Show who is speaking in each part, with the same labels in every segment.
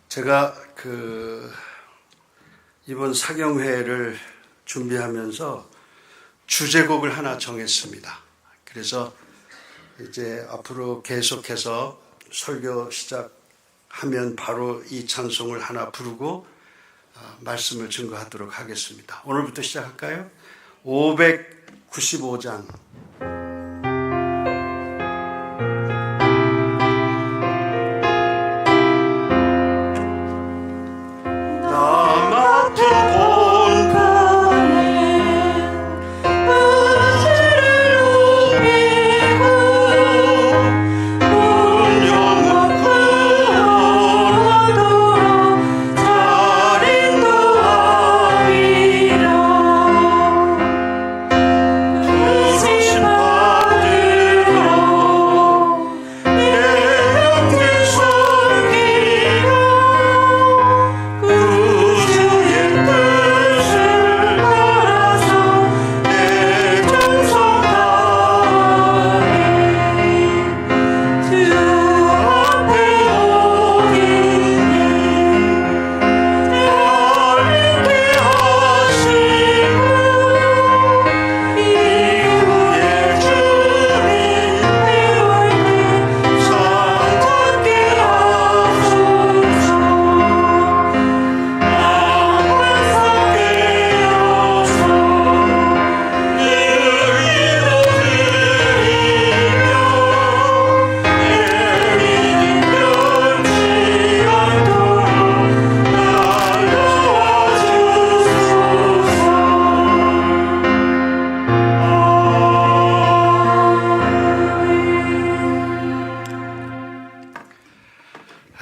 Speaker 1: 제가 이번 사경회를 준비하면서 주제곡을 하나 정했습니다. 그래서 이제 앞으로 계속해서 설교 시작하면 바로 이 찬송을 하나 부르고 말씀을 증거하도록 하겠습니다. 오늘부터 시작할까요? 595장.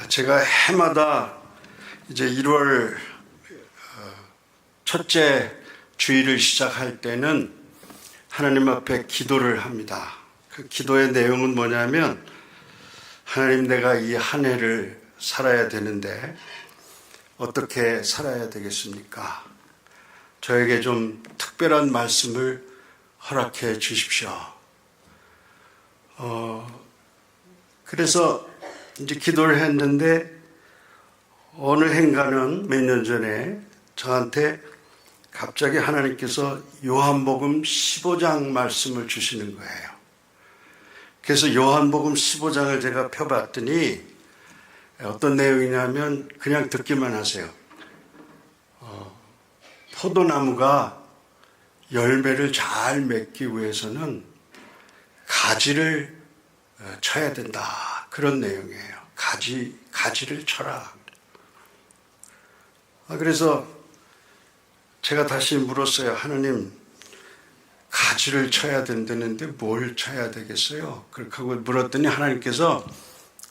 Speaker 1: 제가 해마다 이제 1월 첫째 주일을 시작할 때는 하나님 앞에 기도를 합니다. 그 기도의 내용은 뭐냐면, 하나님, 내가 이 한 해를 살아야 되는데 어떻게 살아야 되겠습니까? 저에게 좀 특별한 말씀을 허락해 주십시오. 그래서 이제 기도를 했는데, 어느 행가는 몇 년 전에 저한테 갑자기 하나님께서 요한복음 15장 말씀을 주시는 거예요. 그래서 요한복음 15장을 제가 펴봤더니 어떤 내용이냐면, 그냥 듣기만 하세요. 포도나무가 열매를 잘 맺기 위해서는 가지를 쳐야 된다. 그런 내용이에요. 가지를 쳐라. 그래서 제가 다시 물었어요. 하나님, 가지를 쳐야 된다는데 뭘 쳐야 되겠어요? 그렇게 하고 물었더니 하나님께서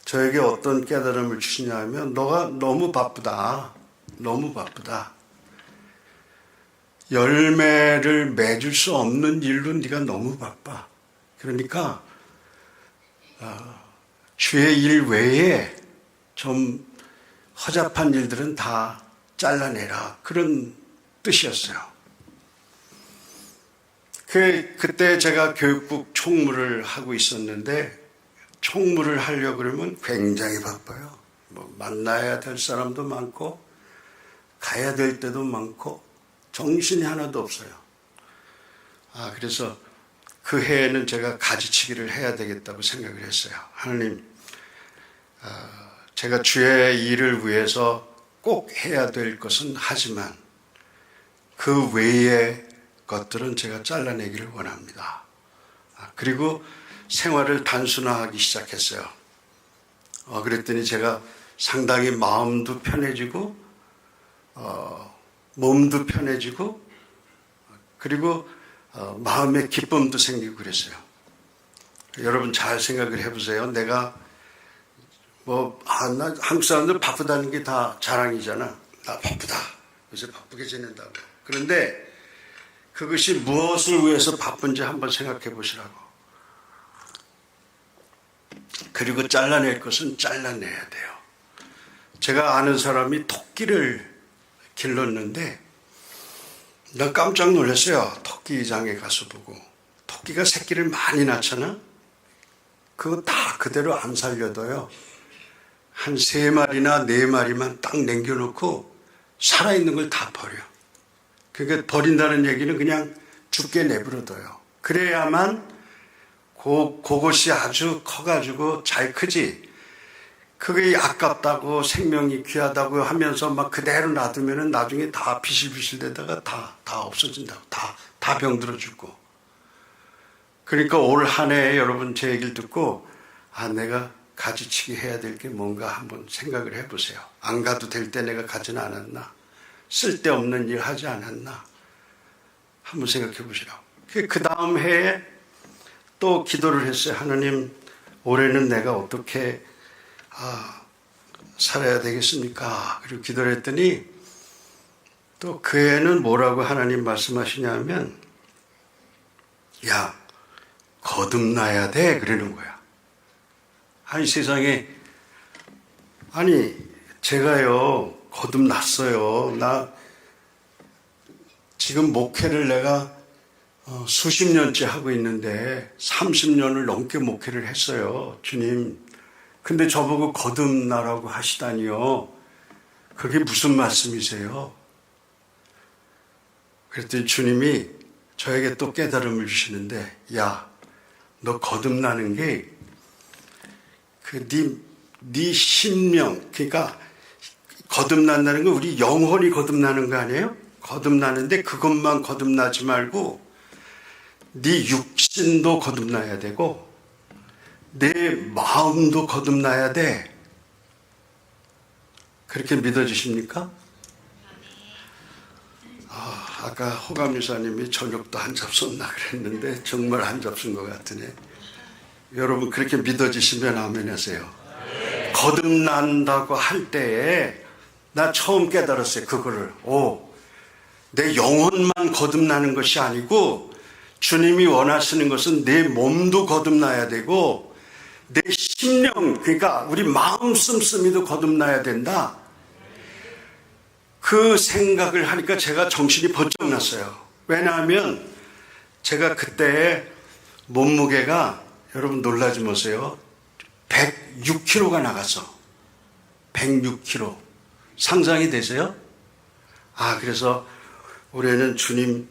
Speaker 1: 저에게 어떤 깨달음을 주시냐 하면, 너가 너무 바쁘다. 너무 바쁘다. 열매를 맺을 수 없는 일로 네가 너무 바빠. 그러니까 주의 일 외에 좀 허잡한 일들은 다 잘라내라. 그런 뜻이었어요. 그때 제가 교육국 총무를 하고 있었는데, 총무를 하려고 그러면 굉장히 바빠요. 만나야 될 사람도 많고 가야 될 때도 많고 정신이 하나도 없어요. 그래서 그 해에는 제가 가지치기를 해야 되겠다고 생각을 했어요. 하나님, 제가 주의 일을 위해서 꼭 해야 될 것은 하지만 그 외의 것들은 제가 잘라내기를 원합니다. 그리고 생활을 단순화하기 시작했어요. 그랬더니 제가 상당히 마음도 편해지고 몸도 편해지고, 그리고 마음의 기쁨도 생기고 그랬어요. 여러분 잘 생각을 해보세요. 내가 나 한국 사람들 바쁘다는 게 다 자랑이잖아. 나 바쁘다. 요새 바쁘게 지낸다고. 그런데 그것이 무엇을 위해서 바쁜지 한번 생각해 보시라고. 그리고 잘라낼 것은 잘라내야 돼요. 제가 아는 사람이 토끼를 길렀는데, 난 깜짝 놀랐어요. 토끼장에 가서 보고. 토끼가 새끼를 많이 낳잖아? 그거 다 그대로 안 살려둬요. 한 3마리나 4마리만 딱 남겨놓고 살아있는 걸 다 버려. 그러니까 버린다는 얘기는 그냥 죽게 내버려둬요. 그래야만 그것이 아주 커가지고 잘 크지. 그게 아깝다고 생명이 귀하다고 하면서 막 그대로 놔두면은 나중에 다 비실비실 되다가 다 없어진다고. 다 병들어 죽고. 그러니까 올 한 해 여러분 제 얘기를 듣고 내가 가지치기 해야 될 게 뭔가 한번 생각을 해보세요. 안 가도 될 때 내가 가지는 않았나? 쓸데없는 일 하지 않았나? 한번 생각해 보시라고. 그 다음 해에 또 기도를 했어요. 하나님, 올해는 내가 어떻게 살아야 되겠습니까? 그리고 기도를 했더니 또 그 해는 뭐라고 하나님 말씀하시냐면, 야, 거듭나야 돼. 그러는 거야. 아니, 세상에, 제가요, 거듭났어요. 나 지금 목회를 내가 수십 년째 하고 있는데 30년을 넘게 목회를 했어요. 주님. 근데 저보고 거듭나라고 하시다니요. 그게 무슨 말씀이세요? 그랬더니 주님이 저에게 또 깨달음을 주시는데, 야, 너 거듭나는 게 네 심령, 그러니까 거듭난다는 건 우리 영혼이 거듭나는 거 아니에요? 거듭나는데 그것만 거듭나지 말고 네 육신도 거듭나야 되고 내 마음도 거듭나야 돼. 그렇게 믿어지십니까? 아까 호감 유사님이 저녁도 한 접수 나 그랬는데 정말 한 접수인 것 같으네. 여러분 그렇게 믿어지시면 아멘 하세요. 거듭난다고 할 때에 나 처음 깨달았어요. 그거를. 내 영혼만 거듭나는 것이 아니고 주님이 원하시는 것은 내 몸도 거듭나야 되고 내 심령, 그러니까 우리 마음 씀씀이도 거듭나야 된다. 그 생각을 하니까 제가 정신이 번쩍 났어요. 왜냐하면 제가 그때 몸무게가 여러분 놀라지 마세요. 106kg가 나갔어. 106kg. 상상이 되세요? 그래서 올해는 주님,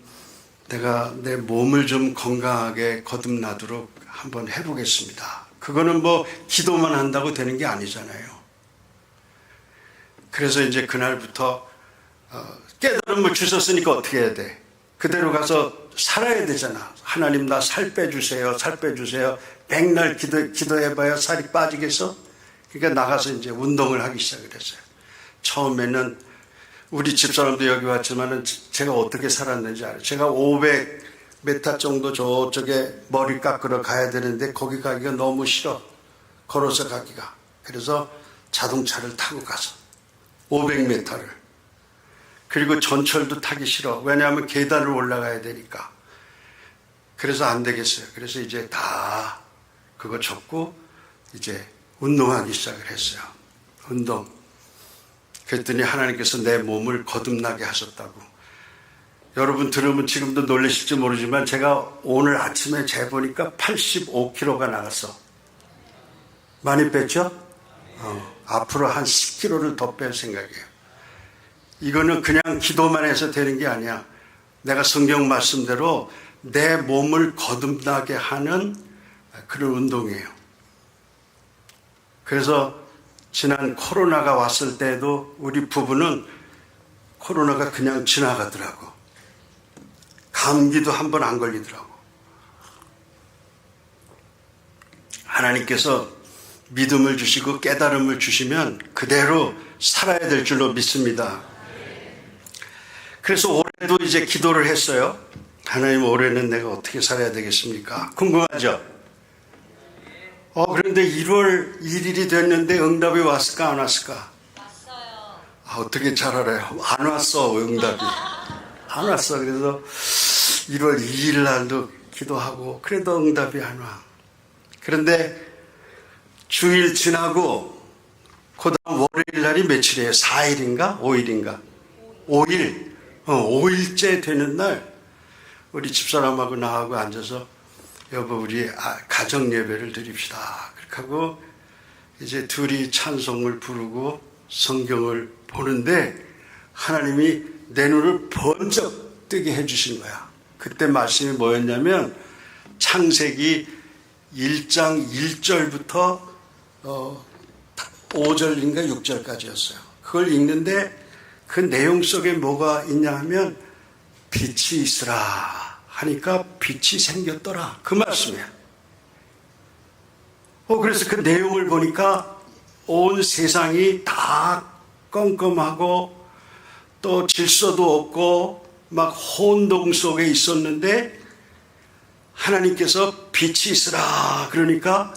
Speaker 1: 내가 내 몸을 좀 건강하게 거듭나도록 한번 해보겠습니다. 그거는 뭐 기도만 한다고 되는 게 아니잖아요. 그래서 이제 그날부터 깨달음을 주셨으니까 어떻게 해야 돼? 그대로 가서 살아야 되잖아. 하나님 나 살 빼주세요. 살 빼주세요. 백날 기도해봐야 살이 빠지겠어? 그러니까 나가서 이제 운동을 하기 시작을 했어요. 처음에는 우리 집사람도 여기 왔지만은 제가 어떻게 살았는지 알아요. 제가 500m 정도 저쪽에 머리 깎으러 가야 되는데 거기 가기가 너무 싫어. 걸어서 가기가. 그래서 자동차를 타고 가서 500m를. 그리고 전철도 타기 싫어. 왜냐하면 계단을 올라가야 되니까. 그래서 안 되겠어요. 그래서 이제 다 그거 접고 이제 운동하기 시작을 했어요. 운동. 그랬더니 하나님께서 내 몸을 거듭나게 하셨다고. 여러분 들으면 지금도 놀라실지 모르지만 제가 오늘 아침에 재보니까 85kg가 나갔어. 많이 뺐죠? 앞으로 한 10kg를 더 뺄 생각이에요. 이거는 그냥 기도만 해서 되는 게 아니야. 내가 성경 말씀대로 내 몸을 거듭나게 하는 그런 운동이에요. 그래서 지난 코로나가 왔을 때도 우리 부부는 코로나가 그냥 지나가더라고. 감기도 한 번 안 걸리더라고. 하나님께서 믿음을 주시고 깨달음을 주시면 그대로 살아야 될 줄로 믿습니다. 그래서 올해도 이제 기도를 했어요. 하나님, 올해는 내가 어떻게 살아야 되겠습니까? 궁금하죠? 그런데 1월 1일이 됐는데 응답이 왔을까 안 왔을까?
Speaker 2: 왔어요.
Speaker 1: 어떻게 잘 알아요? 안 왔어, 응답이. 안 왔어. 그래서 1월 2일 날도 기도하고 그래도 응답이 안 와. 그런데 주일 지나고 그 다음 월요일 날이 며칠이에요? 4일인가? 5일인가? 5일. 5일째 되는 날 우리 집사람하고 나하고 앉아서 여보 우리 가정 예배를 드립시다. 그렇게 하고 이제 둘이 찬송을 부르고 성경을 보는데 하나님이 내 눈을 번쩍 뜨게 해주신 거야. 그때 말씀이 뭐였냐면 창세기 1장 1절부터 5절인가 6절까지였어요. 그걸 읽는데 그 내용 속에 뭐가 있냐 하면 빛이 있으라 하니까 빛이 생겼더라. 그 말씀이에요. 그래서 그 내용을 보니까 온 세상이 다 껌껌하고 또 질서도 없고 막 혼동 속에 있었는데 하나님께서 빛이 있으라 그러니까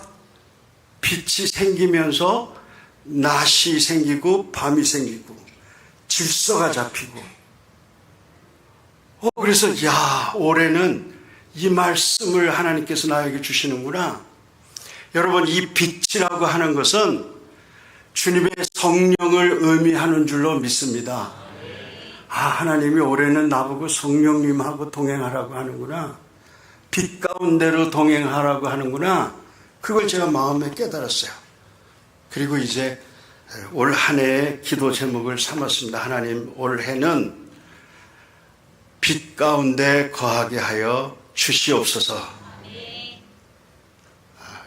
Speaker 1: 빛이 생기면서 낮이 생기고 밤이 생기고 질서가 잡히고 그래서 야 올해는 이 말씀을 하나님께서 나에게 주시는구나. 여러분 이 빛이라고 하는 것은 주님의 성령을 의미하는 줄로 믿습니다. 하나님이 올해는 나보고 성령님하고 동행하라고 하는구나. 빛 가운데로 동행하라고 하는구나. 그걸 제가 마음에 깨달았어요. 그리고 이제 올 한 해의 기도 제목을 삼았습니다. 하나님 올해는 빛 가운데 거하게 하여 주시옵소서.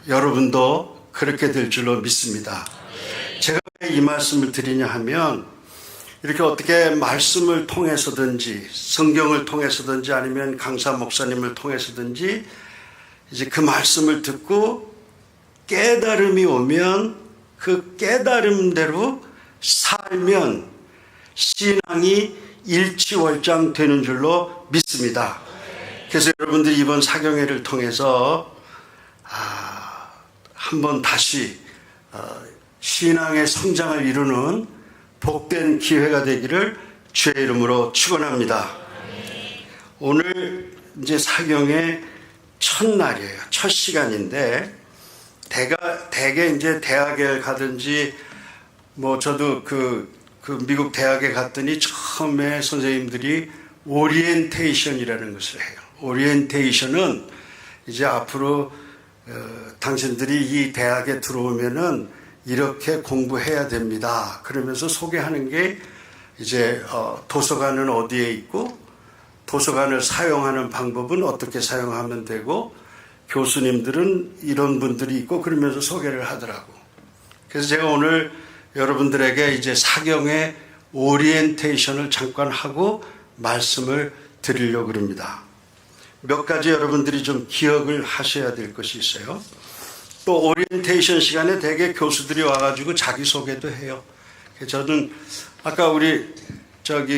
Speaker 1: 여러분도 그렇게 될 줄로 믿습니다. 제가 왜 이 말씀을 드리냐 하면 이렇게 어떻게 말씀을 통해서든지 성경을 통해서든지 아니면 강사 목사님을 통해서든지 이제 그 말씀을 듣고 깨달음이 오면 그 깨달음대로 살면 신앙이 일치월장 되는 줄로 믿습니다. 그래서 여러분들이 이번 사경회를 통해서 한번 다시 신앙의 성장을 이루는 복된 기회가 되기를 주의 이름으로 축원합니다. 오늘 이제 사경의 첫날이에요. 첫 시간인데 대개 이제 대학에 가든지 저도 그 미국 대학에 갔더니 처음에 선생님들이 오리엔테이션이라는 것을 해요. 오리엔테이션은 이제 앞으로 당신들이 이 대학에 들어오면은 이렇게 공부해야 됩니다. 그러면서 소개하는 게 이제 도서관은 어디에 있고 도서관을 사용하는 방법은 어떻게 사용하면 되고 교수님들은 이런 분들이 있고 그러면서 소개를 하더라고. 그래서 제가 오늘 여러분들에게 이제 사경의 오리엔테이션을 잠깐 하고 말씀을 드리려고 그럽니다. 몇 가지 여러분들이 좀 기억을 하셔야 될 것이 있어요. 또 오리엔테이션 시간에 대개 교수들이 와가지고 자기소개도 해요. 저는 아까 우리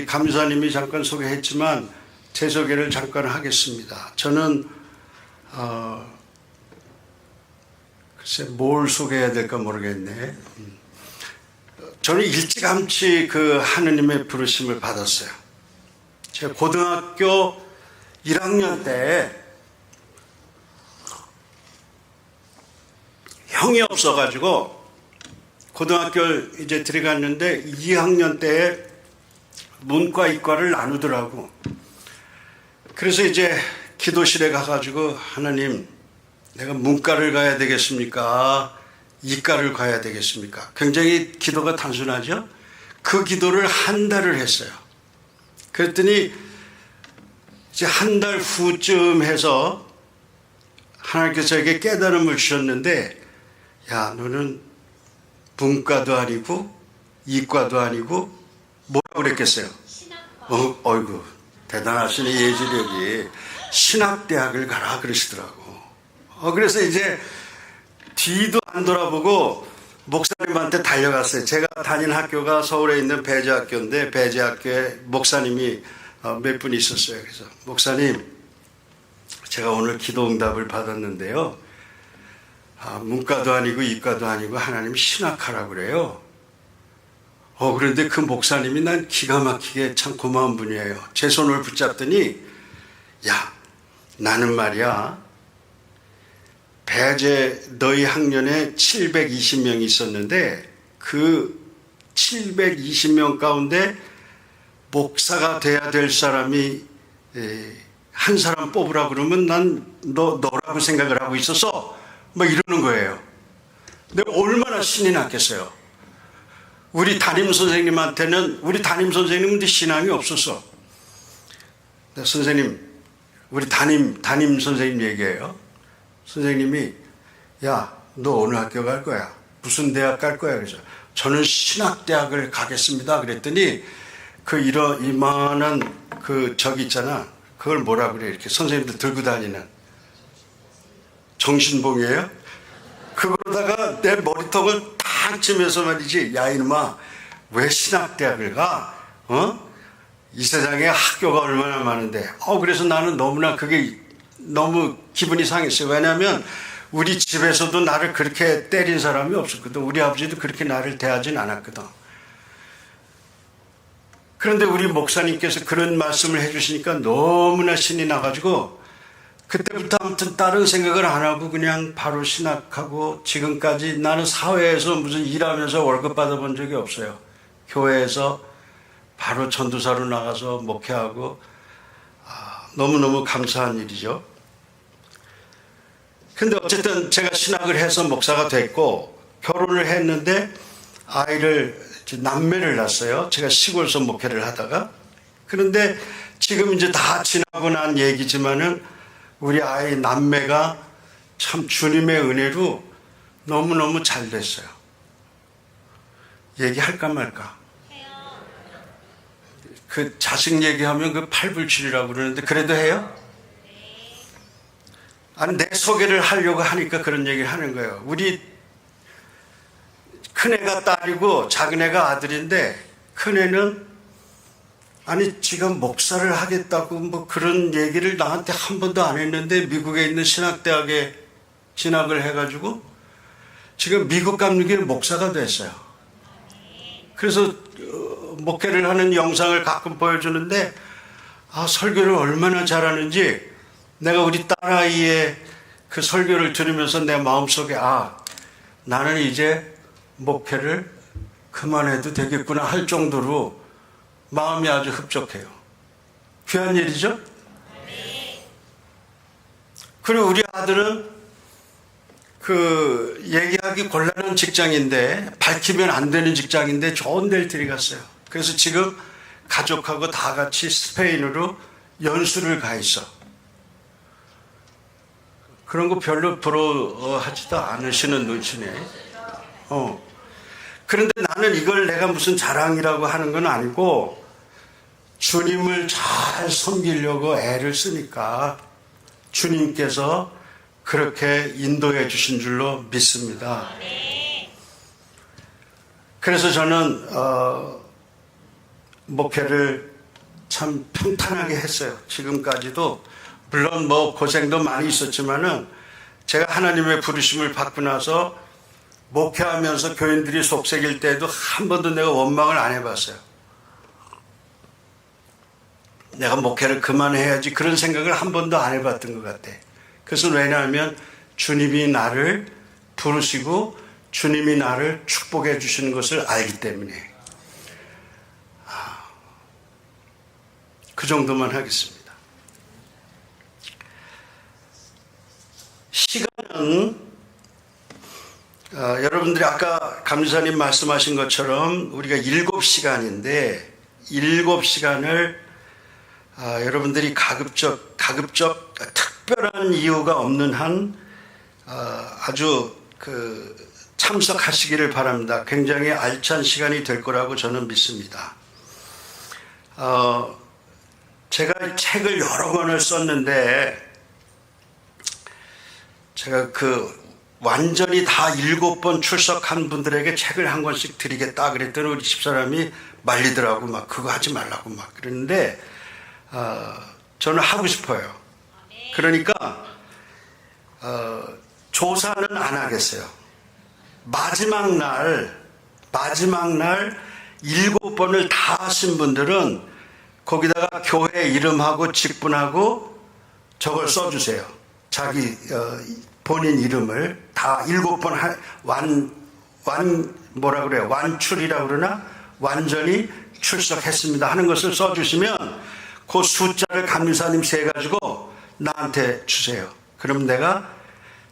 Speaker 1: 감사님이 잠깐 소개했지만 제 소개를 잠깐 하겠습니다. 저는 글쎄 뭘 소개해야 될까 모르겠네. 저는 일찌감치 그 하느님의 부르심을 받았어요. 제가 고등학교 1학년 때 형이 없어가지고 고등학교를 이제 들어갔는데 2학년 때에 문과 이과를 나누더라고. 그래서 이제 기도실에 가가지고 하나님 내가 문과를 가야 되겠습니까? 이과를 가야 되겠습니까? 굉장히 기도가 단순하죠? 그 기도를 한 달을 했어요. 그랬더니 이제 한 달 후쯤 해서 하나님께서 저에게 깨달음을 주셨는데 야 너는 문과도 아니고 이과도 아니고 뭐라고 그랬겠어요? 어이구 대단하시네 예지력이. 신학대학을 가라 그러시더라고. 그래서 이제 뒤도 안 돌아보고 목사님한테 달려갔어요. 제가 다닌 학교가 서울에 있는 배재학교인데 배재학교에 목사님이 몇 분 있었어요. 그래서 목사님 제가 오늘 기도응답을 받았는데요. 문과도 아니고 이과도 아니고 하나님 신학하라고 그래요. 그런데 그 목사님이 난 기가 막히게 참 고마운 분이에요. 제 손을 붙잡더니 야 나는 말이야 배재 너희 학년에 720명이 있었는데 그 720명 가운데 목사가 돼야 될 사람이 한 사람 뽑으라고 그러면 난 너라고 생각을 하고 있어서 뭐 이러는 거예요. 내가 얼마나 신이 났겠어요. 우리 담임 선생님한테는, 우리 담임 선생님한테 신앙이 없었어. 선생님, 우리 담임 선생님 얘기해요. 선생님이, 야, 너 어느 학교 갈 거야? 무슨 대학 갈 거야? 그래서 저는 신학대학을 가겠습니다. 그랬더니 이만한 저기 있잖아. 그걸 뭐라 그래? 이렇게 선생님들 들고 다니는 정신봉이에요? 그거다가 내 머리통을 탁 치면서 말이지. 야, 이놈아, 왜 신학대학을 가? 이 세상에 학교가 얼마나 많은데. 그래서 나는 너무나 그게 너무 기분이 상했어요. 왜냐하면 우리 집에서도 나를 그렇게 때린 사람이 없었거든. 우리 아버지도 그렇게 나를 대하진 않았거든. 그런데 우리 목사님께서 그런 말씀을 해주시니까 너무나 신이 나가지고 그때부터 아무튼 다른 생각을 안 하고 그냥 바로 신학하고, 지금까지 나는 사회에서 무슨 일하면서 월급 받아본 적이 없어요. 교회에서 바로 전도사로 나가서 목회하고, 너무너무 감사한 일이죠. 근데 어쨌든 제가 신학을 해서 목사가 됐고 결혼을 했는데 남매를 낳았어요. 제가 시골에서 목회를 하다가. 그런데 지금 이제 다 지나고 난 얘기지만은 우리 아이 남매가 참 주님의 은혜로 너무너무 잘 됐어요. 얘기할까 말까? 그 자식 얘기하면 그 팔불출이라고 그러는데 그래도 해요? 아니, 내 소개를 하려고 하니까 그런 얘기를 하는 거예요. 우리 큰애가 딸이고 작은애가 아들인데, 큰애는 아니 지가 목사를 하겠다고 뭐 그런 얘기를 나한테 한 번도 안 했는데 미국에 있는 신학대학에 진학을 해가지고 지금 미국 감리교회 목사가 됐어요. 그래서 목회를 하는 영상을 가끔 보여주는데 설교를 얼마나 잘하는지, 내가 우리 딸아이의 그 설교를 들으면서 내 마음속에 나는 이제 목회를 그만해도 되겠구나 할 정도로 마음이 아주 흡족해요. 귀한 일이죠? 그리고 우리 아들은 얘기하기 곤란한 직장인데, 밝히면 안 되는 직장인데 좋은 데를 들어갔어요. 그래서 지금 가족하고 다 같이 스페인으로 연수를 가 있어. 그런 거 별로 부러워하지도 않으시는 눈치네. 그런데 나는 이걸 내가 무슨 자랑이라고 하는 건 아니고, 주님을 잘 섬기려고 애를 쓰니까 주님께서 그렇게 인도해 주신 줄로 믿습니다. 그래서 저는 목회를 참 평탄하게 했어요. 지금까지도 물론 뭐 고생도 많이 있었지만은 제가 하나님의 부르심을 받고 나서 목회하면서 교인들이 속색일 때도 한 번도 내가 원망을 안 해봤어요. 내가 목회를 그만해야지 그런 생각을 한 번도 안 해봤던 것 같아. 그것은 왜냐하면 주님이 나를 부르시고 주님이 나를 축복해 주시는 것을 알기 때문에. 그 정도만 하겠습니다. 시간은 여러분들이 아까 감리사님 말씀하신 것처럼 우리가 7시간인데 7시간을 여러분들이 가급적 특별한 이유가 없는 한 아주 참석하시기를 바랍니다. 굉장히 알찬 시간이 될 거라고 저는 믿습니다. 제가 책을 여러 권을 썼는데 제가 완전히 다 7번 출석한 분들에게 책을 한 권씩 드리겠다 그랬더니 우리 집사람이 말리더라고. 막 그거 하지 말라고 막 그랬는데 저는 하고 싶어요. 그러니까 조사는 안 하겠어요. 마지막 날 7번을 다 하신 분들은 거기다가 교회 이름하고 직분하고 저걸 써주세요. 자기 본인 이름을 다 7번 뭐라 그래요? 완출이라고 그러나? 완전히 출석했습니다 하는 것을 써주시면 그 숫자를 감리사님 세가지고 나한테 주세요. 그럼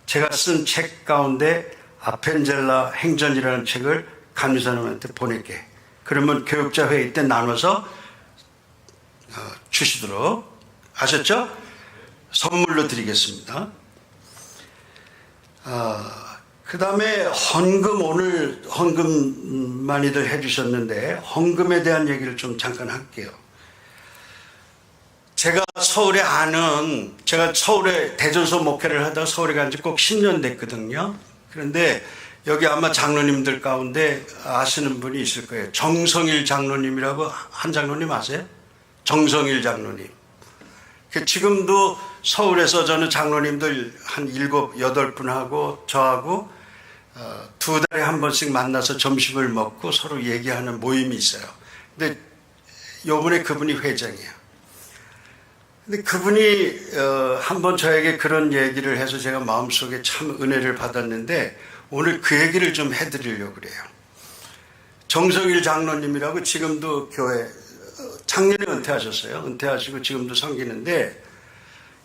Speaker 1: 제가 쓴 책 가운데 아펜젤라 행전이라는 책을 감리사님한테 보낼게. 그러면 교육자 회의 때 나눠서 주시도록. 아셨죠? 선물로 드리겠습니다. 그 다음에 헌금, 오늘 헌금 많이들 해주셨는데 헌금에 대한 얘기를 좀 잠깐 할게요. 제가 제가 서울에 대전서 목회를 하다가 서울에 간 지 꼭 10년 됐거든요. 그런데 여기 아마 장로님들 가운데 아시는 분이 있을 거예요. 정성일 장로님이라고 한 장로님 아세요? 정성일 장로님. 지금도 서울에서 저는 장로님들 한 7, 8분하고 저하고 2달에 한 번씩 만나서 점심을 먹고 서로 얘기하는 모임이 있어요. 근데 요번에 그분이 회장이에요. 근데 그분이 한번 저에게 그런 얘기를 해서 제가 마음속에 참 은혜를 받았는데 오늘 그 얘기를 좀 해드리려고 그래요. 정성일 장로님이라고 지금도 교회 작년에 은퇴하셨어요. 은퇴하시고 지금도 섬기는데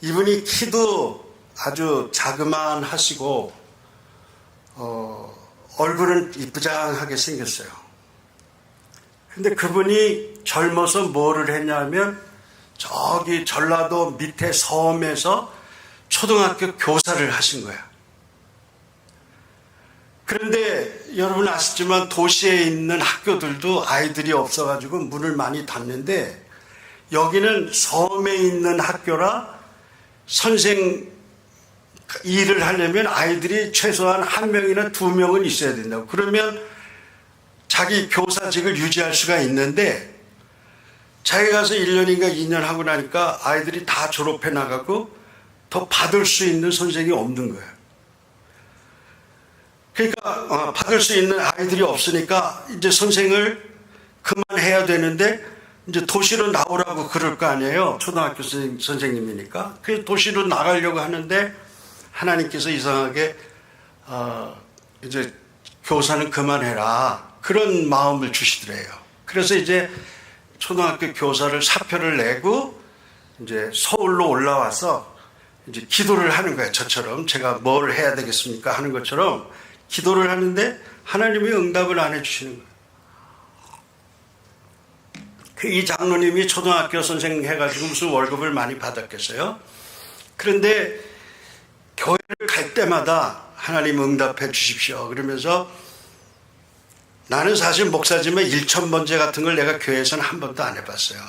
Speaker 1: 이분이 키도 아주 자그만하시고 얼굴은 이쁘장하게 생겼어요. 근데 그분이 젊어서 뭐를 했냐면 저기 전라도 밑에 섬에서 초등학교 교사를 하신 거야. 그런데 여러분 아시지만 도시에 있는 학교들도 아이들이 없어가지고 문을 많이 닫는데 여기는 섬에 있는 학교라 선생 일을 하려면 아이들이 최소한 1명이나 2명은 있어야 된다고. 그러면 자기 교사직을 유지할 수가 있는데 자기 가서 1년인가 2년 하고 나니까 아이들이 다 졸업해 나가고 더 받을 수 있는 선생이 없는 거예요. 그러니까 받을 수 있는 아이들이 없으니까 이제 선생을 그만해야 되는데 이제 도시로 나오라고 그럴 거 아니에요. 초등학교 선생님이니까. 그래서 도시로 나가려고 하는데 하나님께서 이상하게 이제 교사는 그만해라 그런 마음을 주시더래요. 그래서 이제 초등학교 교사를 사표를 내고 이제 서울로 올라와서 이제 기도를 하는 거예요. 저처럼 제가 뭘 해야 되겠습니까 하는 것처럼 기도를 하는데 하나님이 응답을 안 해주시는 거예요. 이 장로님이 초등학교 선생 해가지고 무슨 월급을 많이 받았겠어요. 그런데 교회를 갈 때마다 하나님 응답해 주십시오 그러면서 나는 사실 목사지만 1000번제 같은 걸 내가 교회에서는 한 번도 안 해봤어요.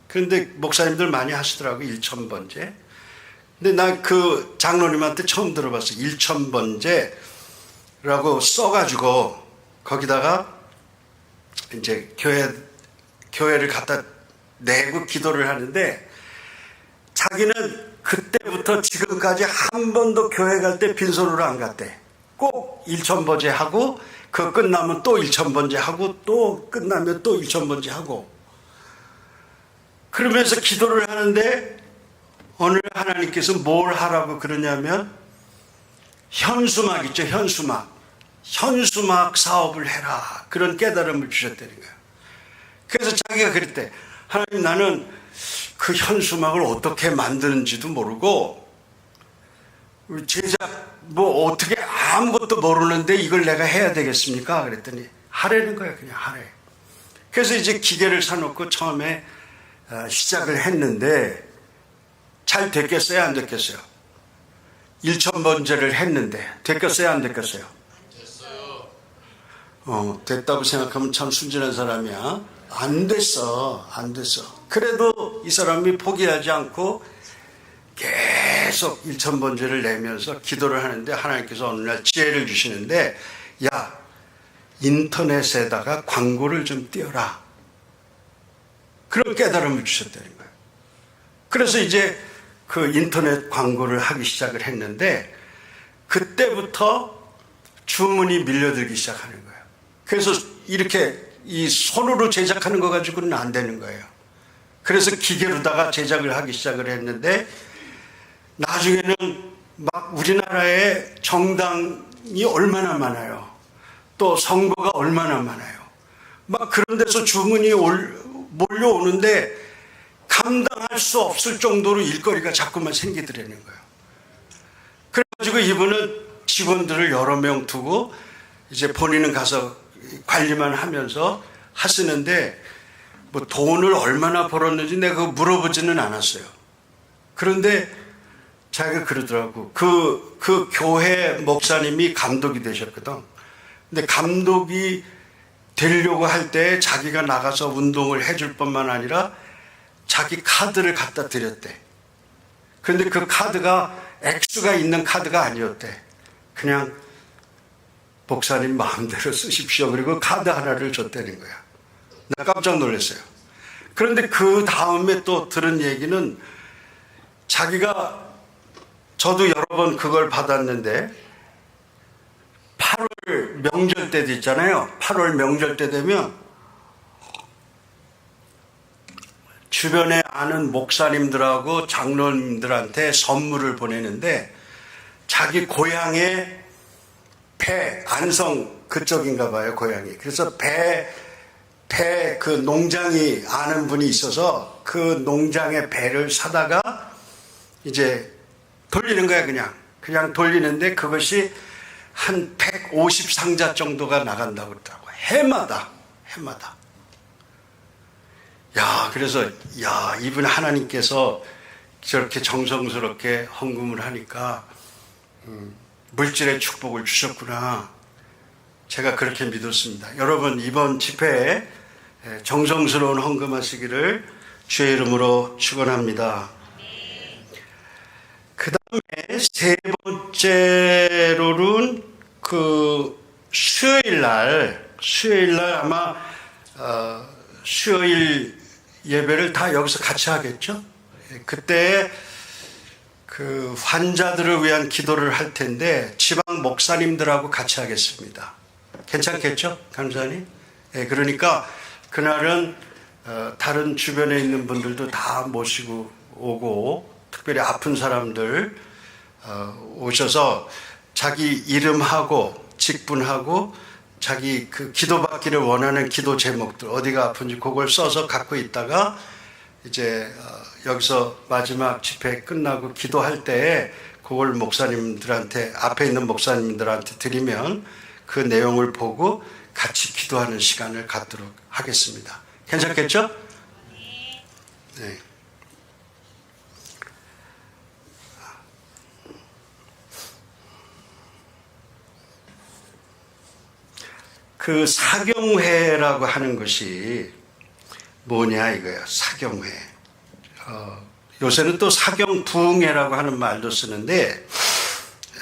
Speaker 1: 그런데 목사님들 많이 하시더라고요. 1000번제. 근데 난 그 장로님한테 처음 들어봤어요. 1000번제라고 써가지고 거기다가 이제 교회를 갖다 내고 기도를 하는데 자기는 그때부터 지금까지 한 번도 교회 갈 때 빈손으로 안 갔대. 꼭 1000번제 하고 그 끝나면 또 1000번제 하고 또 끝나면 또 1000번제 하고 그러면서 기도를 하는데 오늘 하나님께서 뭘 하라고 그러냐면 현수막 있죠. 현수막 사업을 해라 그런 깨달음을 주셨다는 거예요. 그래서 자기가 그랬대. 하나님 나는 그 현수막을 어떻게 만드는지도 모르고 제작 뭐 어떻게 아무것도 모르는데 이걸 내가 해야 되겠습니까? 그랬더니 하라는 거야. 그냥 하래. 그래서 이제 기계를 사놓고 처음에 시작을 했는데 잘 됐겠어요? 안 됐겠어요? 1000번제를 했는데 됐겠어요? 안 됐겠어요? 됐어요. 됐다고 생각하면 참 순진한 사람이야. 안 됐어. 그래도 이 사람이 포기하지 않고 계속 1000번제를 내면서 기도를 하는데 하나님께서 어느 날 지혜를 주시는데 야 인터넷에다가 광고를 좀 띄워라 그런 깨달음을 주셨다는 거예요. 그래서 이제 그 인터넷 광고를 하기 시작을 했는데 그때부터 주문이 밀려들기 시작하는 거예요. 그래서 이렇게 이 손으로 제작하는 거 가지고는 안 되는 거예요. 그래서 기계로다가 제작을 하기 시작을 했는데 나중에는 막 우리나라에 정당이 얼마나 많아요. 또 선거가 얼마나 많아요. 막 그런 데서 주문이 몰려오는데 감당할 수 없을 정도로 일거리가 자꾸만 생기더라는 거예요. 그래가지고 이분은 직원들을 여러 명 두고 이제 본인은 가서 관리만 하면서 하시는데 뭐 돈을 얼마나 벌었는지 내가 그거 물어보지는 않았어요. 그런데 자기가 그러더라고. 그 교회 목사님이 감독이 되셨거든. 근데 감독이 되려고 할 때 자기가 나가서 운동을 해줄 뿐만 아니라 자기 카드를 갖다 드렸대. 그런데 그 카드가 액수가 있는 카드가 아니었대. 그냥 목사님 마음대로 쓰십시오. 그리고 카드 하나를 줬다는 거야. 내가 깜짝 놀랐어요. 그런데 그 다음에 또 들은 얘기는 자기가, 저도 여러 번 그걸 받았는데 8월 명절 때도 있잖아요. 8월 명절 때 되면 주변에 아는 목사님들하고 장로님들한테 선물을 보내는데 자기 고향에 배, 안성 그쪽인가 봐요, 고향이. 그래서 배 그 농장이 아는 분이 있어서 그 농장의 배를 사다가 이제 돌리는 거야, 그냥 돌리는데 그것이 한 150상자 정도가 나간다고 그러더라고요. 해마다. 야, 그래서, 야, 이분 하나님께서 저렇게 정성스럽게 헌금을 하니까, 물질의 축복을 주셨구나. 제가 그렇게 믿었습니다. 여러분, 이번 집회에 정성스러운 헌금하시기를 주의 이름으로 축원합니다. 그 다음에 세 번째로는 그 수요일 날 아마 수요일 예배를 다 여기서 같이 하겠죠? 그때 그 환자들을 위한 기도를 할 텐데 지방 목사님들하고 같이 하겠습니다. 괜찮겠죠? 간사님? 그러니까 그날은 다른 주변에 있는 분들도 다 모시고 오고 특별히 아픈 사람들 오셔서 자기 이름하고 직분하고 자기 그 기도받기를 원하는 기도 제목들 어디가 아픈지 그걸 써서 갖고 있다가 이제 여기서 마지막 집회 끝나고 기도할 때에 그걸 목사님들한테 앞에 있는 목사님들한테 드리면 그 내용을 보고 같이 기도하는 시간을 갖도록 하겠습니다. 괜찮겠죠? 네. 그 사경회라고 하는 것이 뭐냐 이거야. 사경회. 요새는 또 사경부흥회라고 하는 말도 쓰는데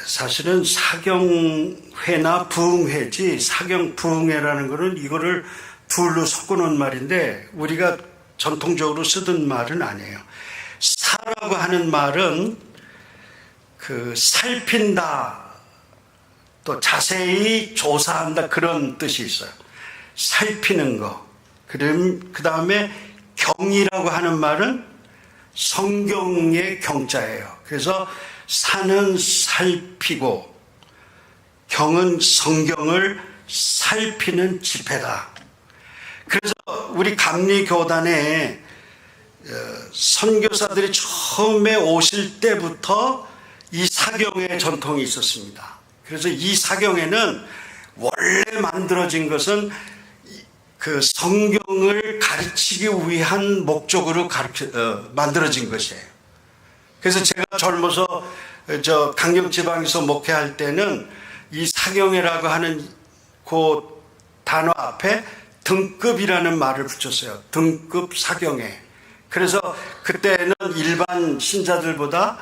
Speaker 1: 사실은 사경회나 부흥회지 사경부흥회라는 거는 이거를 둘로 섞어놓은 말인데 우리가 전통적으로 쓰던 말은 아니에요. 사라고 하는 말은 그 살핀다 또 자세히 조사한다 그런 뜻이 있어요. 살피는 거. 그 다음에 경이라고 하는 말은 성경의 경자예요. 그래서 사는 살피고 경은 성경을 살피는 집회다. 그래서 우리 감리교단에 선교사들이 처음에 오실 때부터 이 사경의 전통이 있었습니다. 그래서 이 사경에는 원래 만들어진 것은 그 성경을 가르치기 위한 목적으로 만들어진 것이에요. 그래서 제가 젊어서 저 강경지방에서 목회할 때는 이 사경회라고 하는 그 단어 앞에 등급이라는 말을 붙였어요. 등급 사경회. 그래서 그때는 일반 신자들보다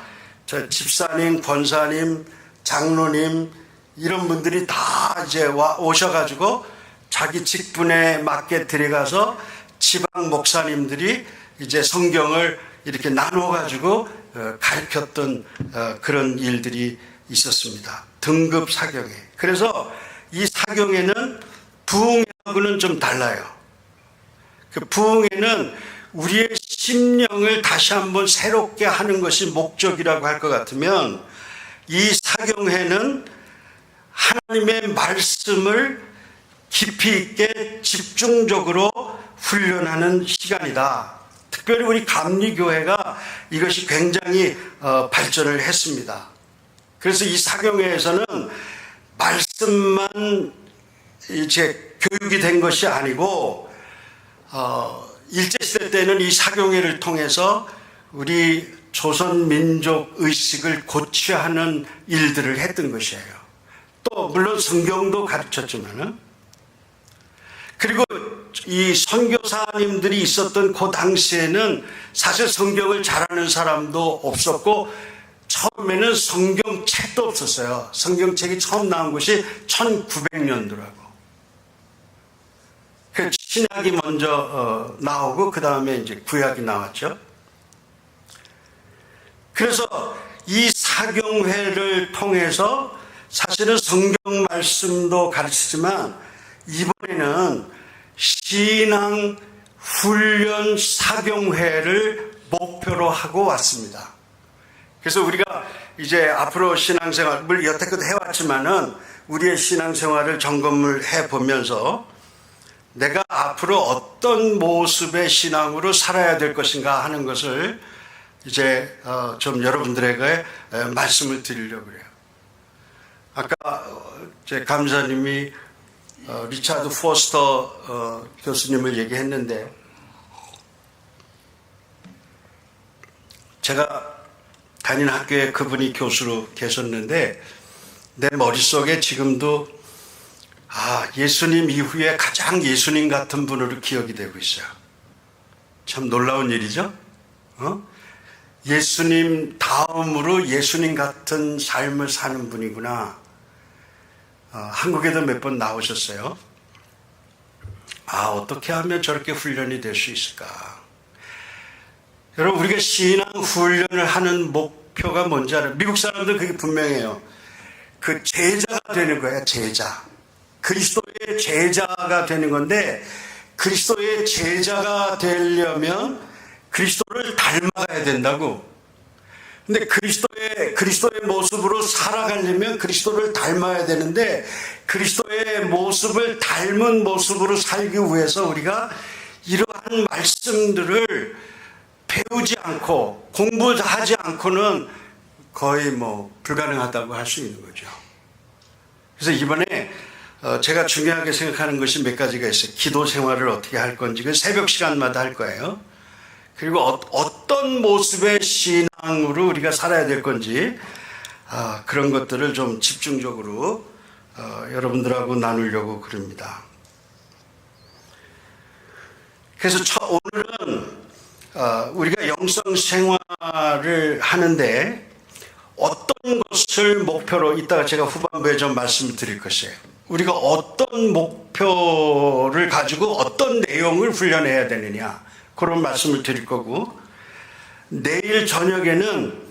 Speaker 1: 저 집사님, 권사님, 장로님 이런 분들이 다 이제 오셔가지고 자기 직분에 맞게 들어가서 지방 목사님들이 이제 성경을 이렇게 나눠가지고 가르쳤던 그런 일들이 있었습니다. 등급 사경회. 그래서 이 사경회는 부흥회하고는 좀 달라요. 그 부흥회는 우리의 심령을 다시 한번 새롭게 하는 것이 목적이라고 할 것 같으면 이 사경회는 하나님의 말씀을 깊이 있게 집중적으로 훈련하는 시간이다. 특별히 우리 감리교회가 이것이 굉장히 발전을 했습니다. 그래서 이 사경회에서는 말씀만 이제 교육이 된 것이 아니고 일제시대 때는 이 사경회를 통해서 우리 조선 민족 의식을 고취하는 일들을 했던 것이에요. 또 물론 성경도 가르쳤지만은, 그리고 이 선교사님들이 있었던 그 당시에는 사실 성경을 잘하는 사람도 없었고 처음에는 성경책도 없었어요. 성경책이 처음 나온 것이 1900년도라고. 그 신약이 먼저 나오고 그 다음에 이제 구약이 나왔죠. 그래서 이 사경회를 통해서 사실은 성경 말씀도 가르치지만 이번에는 신앙 훈련 사경회를 목표로 하고 왔습니다. 그래서 우리가 이제 앞으로 신앙생활, 물론 여태껏 해왔지만은 우리의 신앙생활을 점검을 해보면서 내가 앞으로 어떤 모습의 신앙으로 살아야 될 것인가 하는 것을 이제 좀 여러분들에게 말씀을 드리려고 그래요. 아까 제 감사님이 리차드 포스터 교수님을 얘기했는데, 제가 다니는 학교에 그분이 교수로 계셨는데 내 머릿속에 지금도 예수님 이후에 가장 예수님 같은 분으로 기억이 되고 있어요. 참 놀라운 일이죠. 예수님 다음으로 예수님 같은 삶을 사는 분이구나. 한국에도 몇 번 나오셨어요. 어떻게 하면 저렇게 훈련이 될 수 있을까? 여러분, 우리가 신앙 훈련을 하는 목표가 뭔지 알아요? 미국 사람들 그게 분명해요. 그 제자가 되는 거야, 제자. 그리스도의 제자가 되는 건데, 그리스도의 제자가 되려면 그리스도를 닮아가야 된다고. 근데 그리스도의 모습으로 살아가려면 그리스도를 닮아야 되는데, 그리스도의 모습을 닮은 모습으로 살기 위해서 우리가 이러한 말씀들을 배우지 않고 공부하지 않고는 거의 불가능하다고 할 수 있는 거죠. 그래서 이번에 제가 중요하게 생각하는 것이 몇 가지가 있어요. 기도 생활을 어떻게 할 건지, 그 새벽 시간마다 할 거예요. 그리고 어떤 모습의 신앙으로 우리가 살아야 될 건지, 그런 것들을 좀 집중적으로 여러분들하고 나누려고 그럽니다. 그래서 오늘은 우리가 영성 생활을 하는데 어떤 것을 목표로, 이따가 제가 후반부에 좀 말씀을 드릴 것이에요. 우리가 어떤 목표를 가지고 어떤 내용을 훈련해야 되느냐, 그런 말씀을 드릴 거고, 내일 저녁에는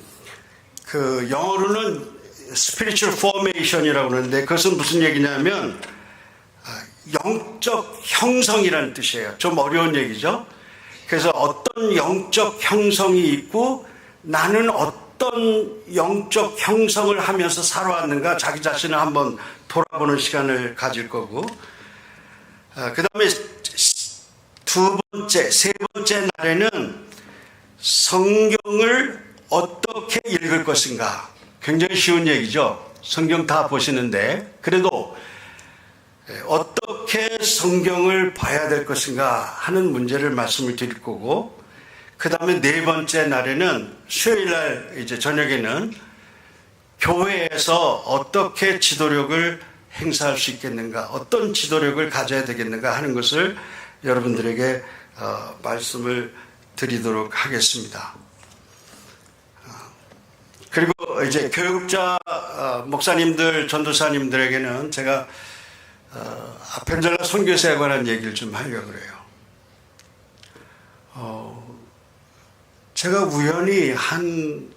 Speaker 1: 그 영어로는 spiritual formation이라고 그러는데 그것은 무슨 얘기냐면 영적 형성이라는 뜻이에요. 좀 어려운 얘기죠. 그래서 어떤 영적 형성이 있고 나는 어떤 영적 형성을 하면서 살아왔는가, 자기 자신을 한번 돌아보는 시간을 가질 거고, 그 다음에 세 번째 날에는 성경을 어떻게 읽을 것인가. 굉장히 쉬운 얘기죠. 성경 다 보시는데 그래도 어떻게 성경을 봐야 될 것인가 하는 문제를 말씀을 드릴 거고, 그 다음에 네 번째 날에는 수요일 날 이제 저녁에는 교회에서 어떻게 지도력을 행사할 수 있겠는가, 어떤 지도력을 가져야 되겠는가 하는 것을 여러분들에게 말씀을 드리도록 하겠습니다. 그리고 이제 교육자 목사님들, 전도사님들에게는 제가 아펜젤라 선교사에 관한 얘기를 좀 하려고 그래요. 제가 우연히 한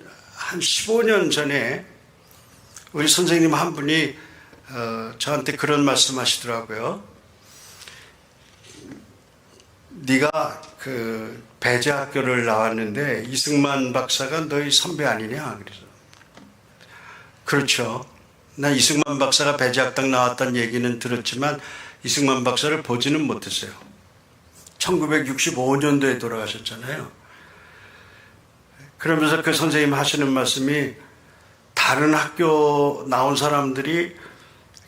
Speaker 1: 15년 전에 우리 선생님 한 분이 저한테 그런 말씀 하시더라고요. 네가 그 배재학교를 나왔는데 이승만 박사가 너희 선배 아니냐? 그래서 그렇죠. 나 이승만 박사가 배재학당 나왔다는 얘기는 들었지만 이승만 박사를 보지는 못했어요. 1965년도에 돌아가셨잖아요. 그러면서 그 선생님 하시는 말씀이, 다른 학교 나온 사람들이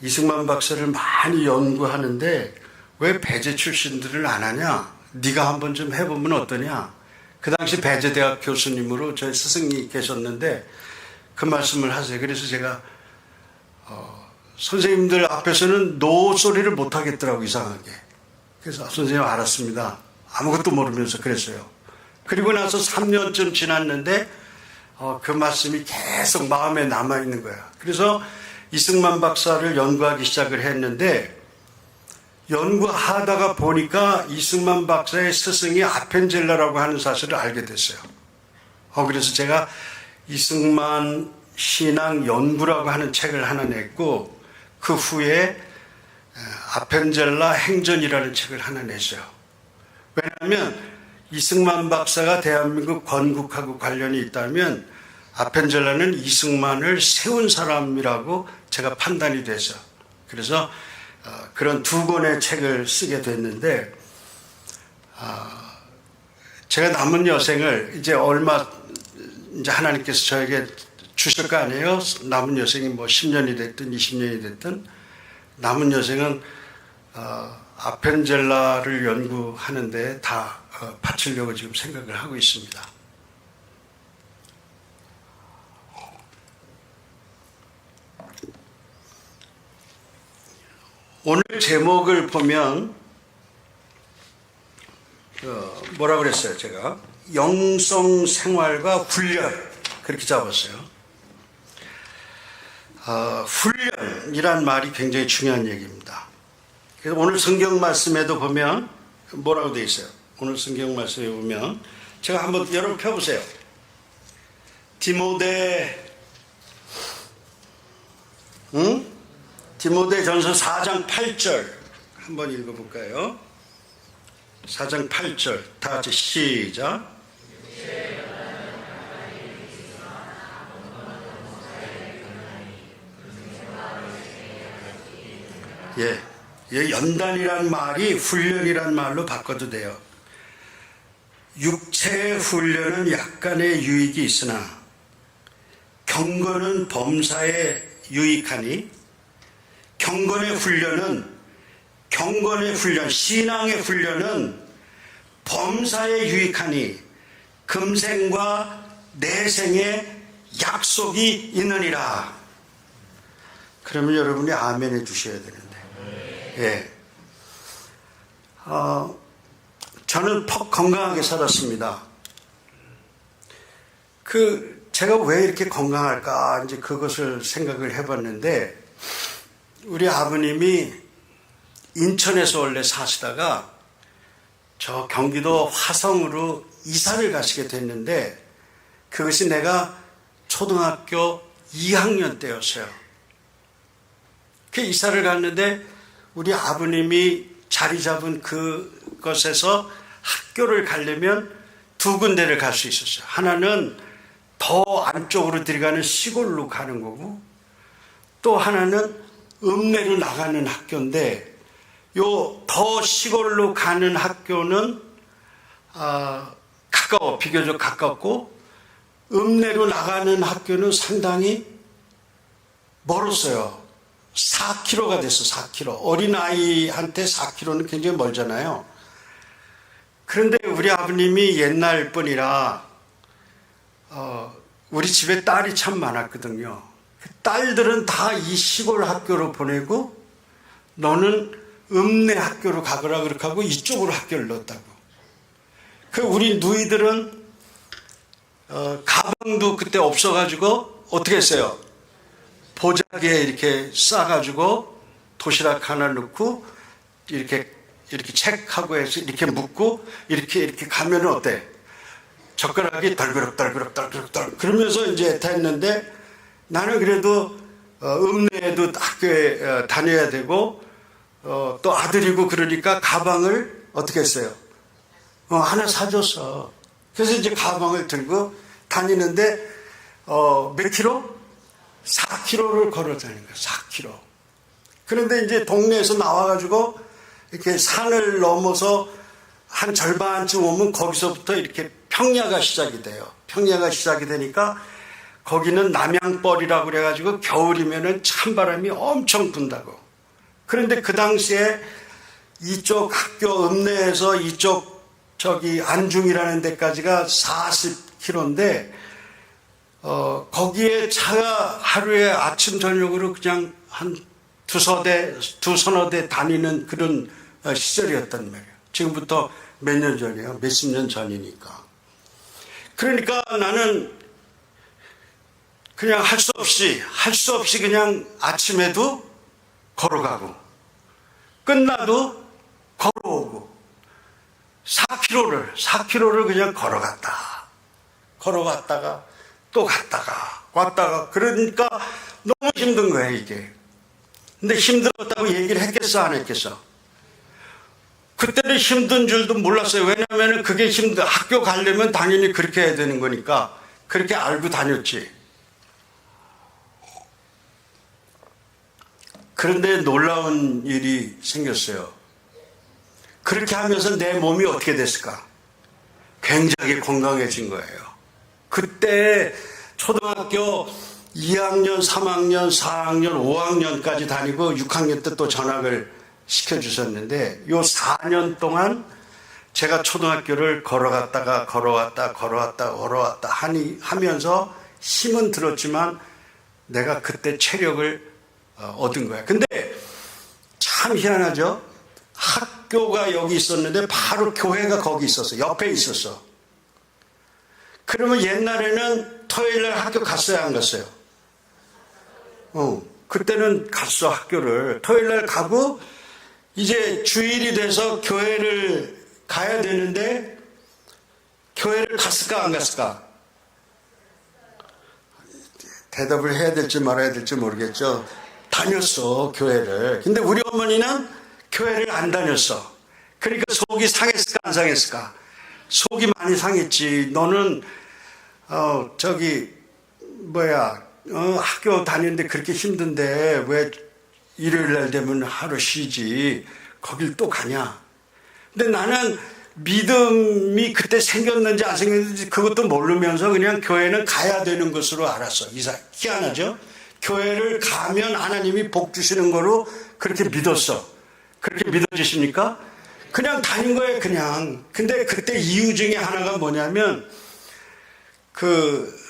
Speaker 1: 이승만 박사를 많이 연구하는데 왜 배재 출신들을 안 하냐? 네가 한번 좀 해보면 어떠냐? 그 당시 배재대학 교수님으로 저희 스승이 계셨는데 그 말씀을 하세요. 그래서 제가 선생님들 앞에서는 노 소리를 못 하겠더라고, 이상하게. 그래서 선생님 알았습니다. 아무것도 모르면서 그랬어요. 그리고 나서 3년쯤 지났는데 그 말씀이 계속 마음에 남아있는 거야. 그래서 이승만 박사를 연구하기 시작을 했는데 연구하다가 보니까 이승만 박사의 스승이 아펜젤라라고 하는 사실을 알게 됐어요. 그래서 제가 이승만 신앙 연구라고 하는 책을 하나 냈고 그 후에 아펜젤라 행전이라는 책을 하나 냈어요. 왜냐하면 이승만 박사가 대한민국 건국하고 관련이 있다면 아펜젤라는 이승만을 세운 사람이라고 제가 판단이 돼서 그래서 그런 두 권의 책을 쓰게 됐는데 제가 남은 여생을 이제 하나님께서 저에게 주실 거 아니에요? 남은 여생이 뭐 10년이 됐든 20년이 됐든 남은 여생은 아펜젤라를 연구하는데 다 바치려고 지금 생각을 하고 있습니다. 오늘 제목을 보면 뭐라 그랬어요? 제가 영성 생활과 훈련 그렇게 잡았어요. 훈련이란 말이 굉장히 중요한 얘기입니다. 그래서 오늘 성경 말씀에도 보면 뭐라고 되어 있어요? 오늘 성경 말씀에 보면 제가 한번 여러분 펴보세요. 디모데전서 4장 8절 한번 읽어볼까요? 4장 8절 다 같이 시작. 연단이란 말이 훈련이란 말로 바꿔도 돼요. 육체의 훈련은 약간의 유익이 있으나 경건은 범사에 유익하니 경건의 훈련, 신앙의 훈련은 범사에 유익하니 금생과 내생에 약속이 있느니라. 그러면 여러분이 아멘 해 주셔야 되는데. 저는 건강하게 살았습니다. 제가 왜 이렇게 건강할까? 이제 그것을 생각을 해봤는데, 우리 아버님이 인천에서 원래 사시다가 저 경기도 화성으로 이사를 가시게 됐는데, 그것이 내가 초등학교 2학년 때였어요. 그 이사를 갔는데, 우리 아버님이 자리 잡은 그것에서 학교를 가려면 두 군데를 갈 수 있었어요. 하나는 더 안쪽으로 들어가는 시골로 가는 거고 또 하나는 읍내로 나가는 학교인데 요 더 시골로 가는 학교는 비교적 가깝고 읍내로 나가는 학교는 상당히 멀었어요. 4km가 됐어. 4km. 어린아이한테 4km는 굉장히 멀잖아요. 그런데 우리 아버님이 옛날 분이라 우리 집에 딸이 참 많았거든요. 딸들은 다 이 시골 학교로 보내고 너는 읍내 학교로 가거라 그렇게 하고 이쪽으로 학교를 넣었다고. 우리 누이들은 가방도 그때 없어가지고 어떻게 했어요? 보자기에 이렇게 싸가지고 도시락 하나 넣고 이렇게 책하고 해서 이렇게 묶고 이렇게 가면 어때? 젓가락이 덜그럭 그러면서 이제 애타했는데 나는 그래도 읍내에도 학교에 다녀야 되고 또 아들이고 그러니까 가방을 어떻게 했어요? 하나 사줬어. 그래서 이제 가방을 들고 다니는데 몇 킬로? 4km를 걸어 다니는 거예요. 4km. 그런데 이제 동네에서 나와가지고 이렇게 산을 넘어서 한 절반쯤 오면 거기서부터 이렇게 평야가 시작이 돼요. 평야가 시작이 되니까 거기는 남양벌이라고 그래가지고 겨울이면은 찬바람이 엄청 분다고. 그런데 그 당시에 이쪽 학교 읍내에서 이쪽 저기 안중이라는 데까지가 40km인데 거기에 차가 하루에 아침 저녁으로 그냥 한 두서너 대 다니는 그런 시절이었단 말이에요. 지금부터 몇 년 전이에요. 몇십 년 전이니까. 그러니까 나는 그냥 할 수 없이 그냥 아침에도 걸어가고 끝나도 걸어오고 4km를 그냥 걸어갔다가 또 갔다가 왔다가. 그러니까 너무 힘든 거예요 이게. 근데 힘들었다고 얘기를 했겠어 안 했겠어? 그때는 힘든 줄도 몰랐어요. 왜냐하면 그게 학교 가려면 당연히 그렇게 해야 되는 거니까 그렇게 알고 다녔지. 그런데 놀라운 일이 생겼어요. 그렇게 하면서 내 몸이 어떻게 됐을까? 굉장히 건강해진 거예요. 그때 초등학교 2학년, 3학년, 4학년, 5학년까지 다니고 6학년 때 또 전학을 시켜주셨는데 요 4년 동안 제가 초등학교를 걸어왔다 하면서 힘은 들었지만 내가 그때 체력을 얻은 거야. 근데 참 희한하죠? 학교가 여기 있었는데 바로 교회가 거기 있었어. 옆에 있었어. 그러면 옛날에는 토요일날 학교 갔어요, 안 갔어요? 그때는 갔어, 학교를. 토요일날 가고 이제 주일이 돼서 교회를 가야 되는데 교회를 갔을까 안 갔을까? 대답을 해야 될지 말아야 될지 모르겠죠. 다녔어, 교회를. 근데 우리 어머니는 교회를 안 다녔어. 그러니까 속이 상했을까 안 상했을까? 속이 많이 상했지. 너는 학교 다니는데 그렇게 힘든데 왜 일요일 날 되면 하루 쉬지 거길 또 가냐. 근데 나는 믿음이 그때 생겼는지 안 생겼는지 그것도 모르면서 그냥 교회는 가야 되는 것으로 알았어. 희한하죠? 교회를 가면 하나님이 복 주시는 거로 그렇게 믿었어. 그렇게 믿어지십니까? 그냥 다닌 거예요, 그냥. 근데 그때 이유 중에 하나가 뭐냐면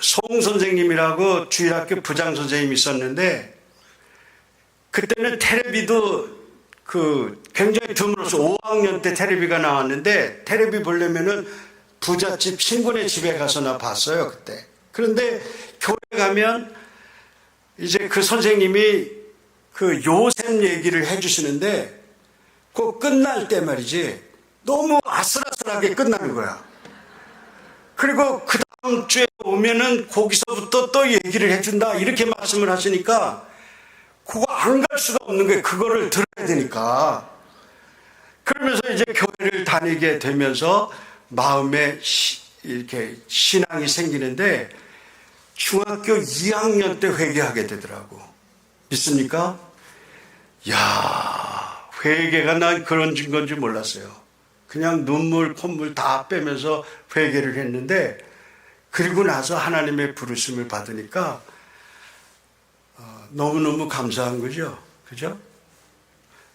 Speaker 1: 송 선생님이라고 주일학교 부장 선생님이 있었는데 그때는 텔레비도 굉장히 드물어서 5학년 때 텔레비가 나왔는데 텔레비 보려면은 부잣집 친구네 집에 가서나 봤어요, 그때. 그런데 교회 가면 이제 그 선생님이 요셉 얘기를 해주시는데 그 끝날 때 말이지 너무 아슬아슬하게 끝나는 거야. 그리고 그 다음 주에 오면은 거기서부터 또 얘기를 해준다 이렇게 말씀을 하시니까 그거 안 갈 수가 없는 거예요. 그거를 들어야 되니까. 그러면서 이제 교회를 다니게 되면서 마음에 이렇게 신앙이 생기는데 중학교 2학년 때 회개하게 되더라고. 믿습니까? 야, 회개가 난 그런 건지 몰랐어요. 그냥 눈물, 콧물 다 빼면서 회개를 했는데 그리고 나서 하나님의 부르심을 받으니까 너무너무 감사한 거죠. 그죠?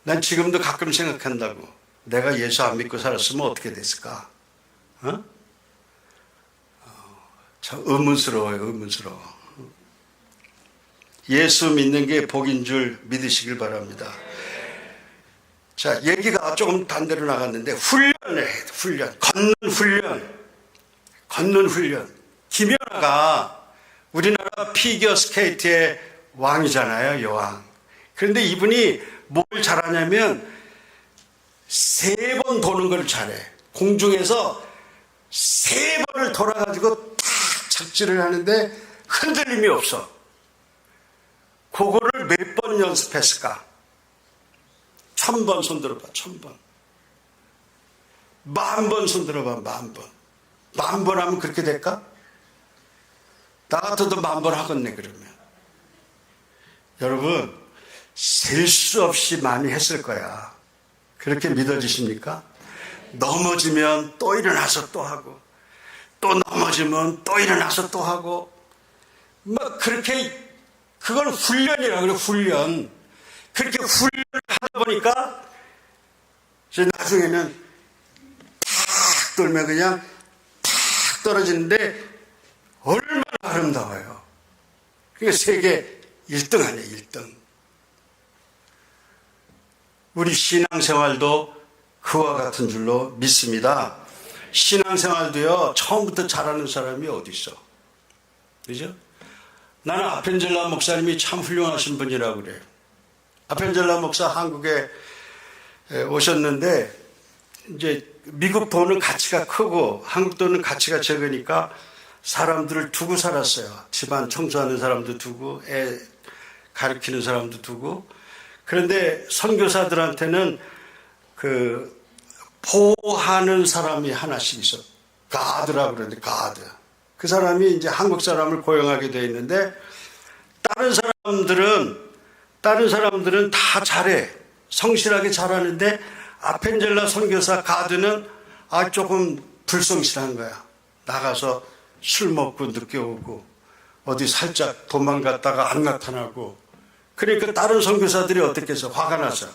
Speaker 1: 난 지금도 가끔 생각한다고. 내가 예수 안 믿고 살았으면 어떻게 됐을까? 참 의문스러워요, 의문스러워. 예수 믿는 게 복인 줄 믿으시길 바랍니다. 자, 얘기가 조금 반대로 나갔는데 걷는 훈련. 김연아가 우리나라 피겨 스케이트의 왕이잖아요, 여왕. 그런데 이분이 뭘 잘하냐면 3번 도는 걸 잘해. 공중에서 3번을 돌아가지고 탁 착지를 하는데 흔들림이 없어. 그거를 몇 번 연습했을까? 1000번 손들어봐, 1000번. 10,000번 손들어봐, 10,000번. 10,000번 하면 그렇게 될까? 나 같아도 10,000번 하겠네, 그러면. 여러분, 셀 수 없이 많이 했을 거야. 그렇게 믿어지십니까? 넘어지면 또 일어나서 또 하고, 또 넘어지면 또 일어나서 또 하고, 막 그렇게 그걸 훈련이라고 그래요. 훈련. 그렇게 훈련을 하다 보니까 이제 나중에는 탁 돌면 그냥 탁 떨어지는데 얼마나 아름다워요. 그러니까 세계 1등 아니에요. 1등. 우리 신앙생활도 그와 같은 줄로 믿습니다. 신앙생활도요, 처음부터 잘하는 사람이 어디 있어? 그죠? 나는 아펜젤라 목사님이 참 훌륭하신 분이라고 그래요. 아펜젤라 목사 한국에 오셨는데, 이제 미국 돈은 가치가 크고 한국 돈은 가치가 적으니까 사람들을 두고 살았어요. 집안 청소하는 사람도 두고, 애 가르치는 사람도 두고. 그런데 선교사들한테는 보호하는 사람이 하나씩 있어. 가드라고 그러는데, 가드. 그 사람이 이제 한국 사람을 고용하게 되어 있는데, 다른 사람들은 다 잘해. 성실하게 잘하는데, 아펜젤라 선교사 가드는 조금 불성실한 거야. 나가서 술 먹고 늦게 오고, 어디 살짝 도망갔다가 안 나타나고. 그러니까 다른 선교사들이 어떻게 해서 화가 나서,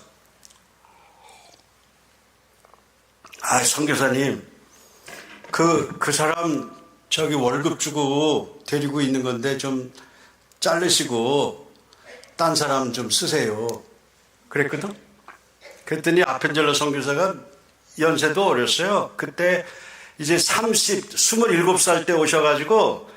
Speaker 1: 선교사님, 그 사람 저기 월급 주고 데리고 있는 건데 좀 자르시고 딴 사람 좀 쓰세요. 그랬거든? 그랬더니 아펜젤라 선교사가 연세도 어렸어요. 그때 이제 27살 때 오셔가지고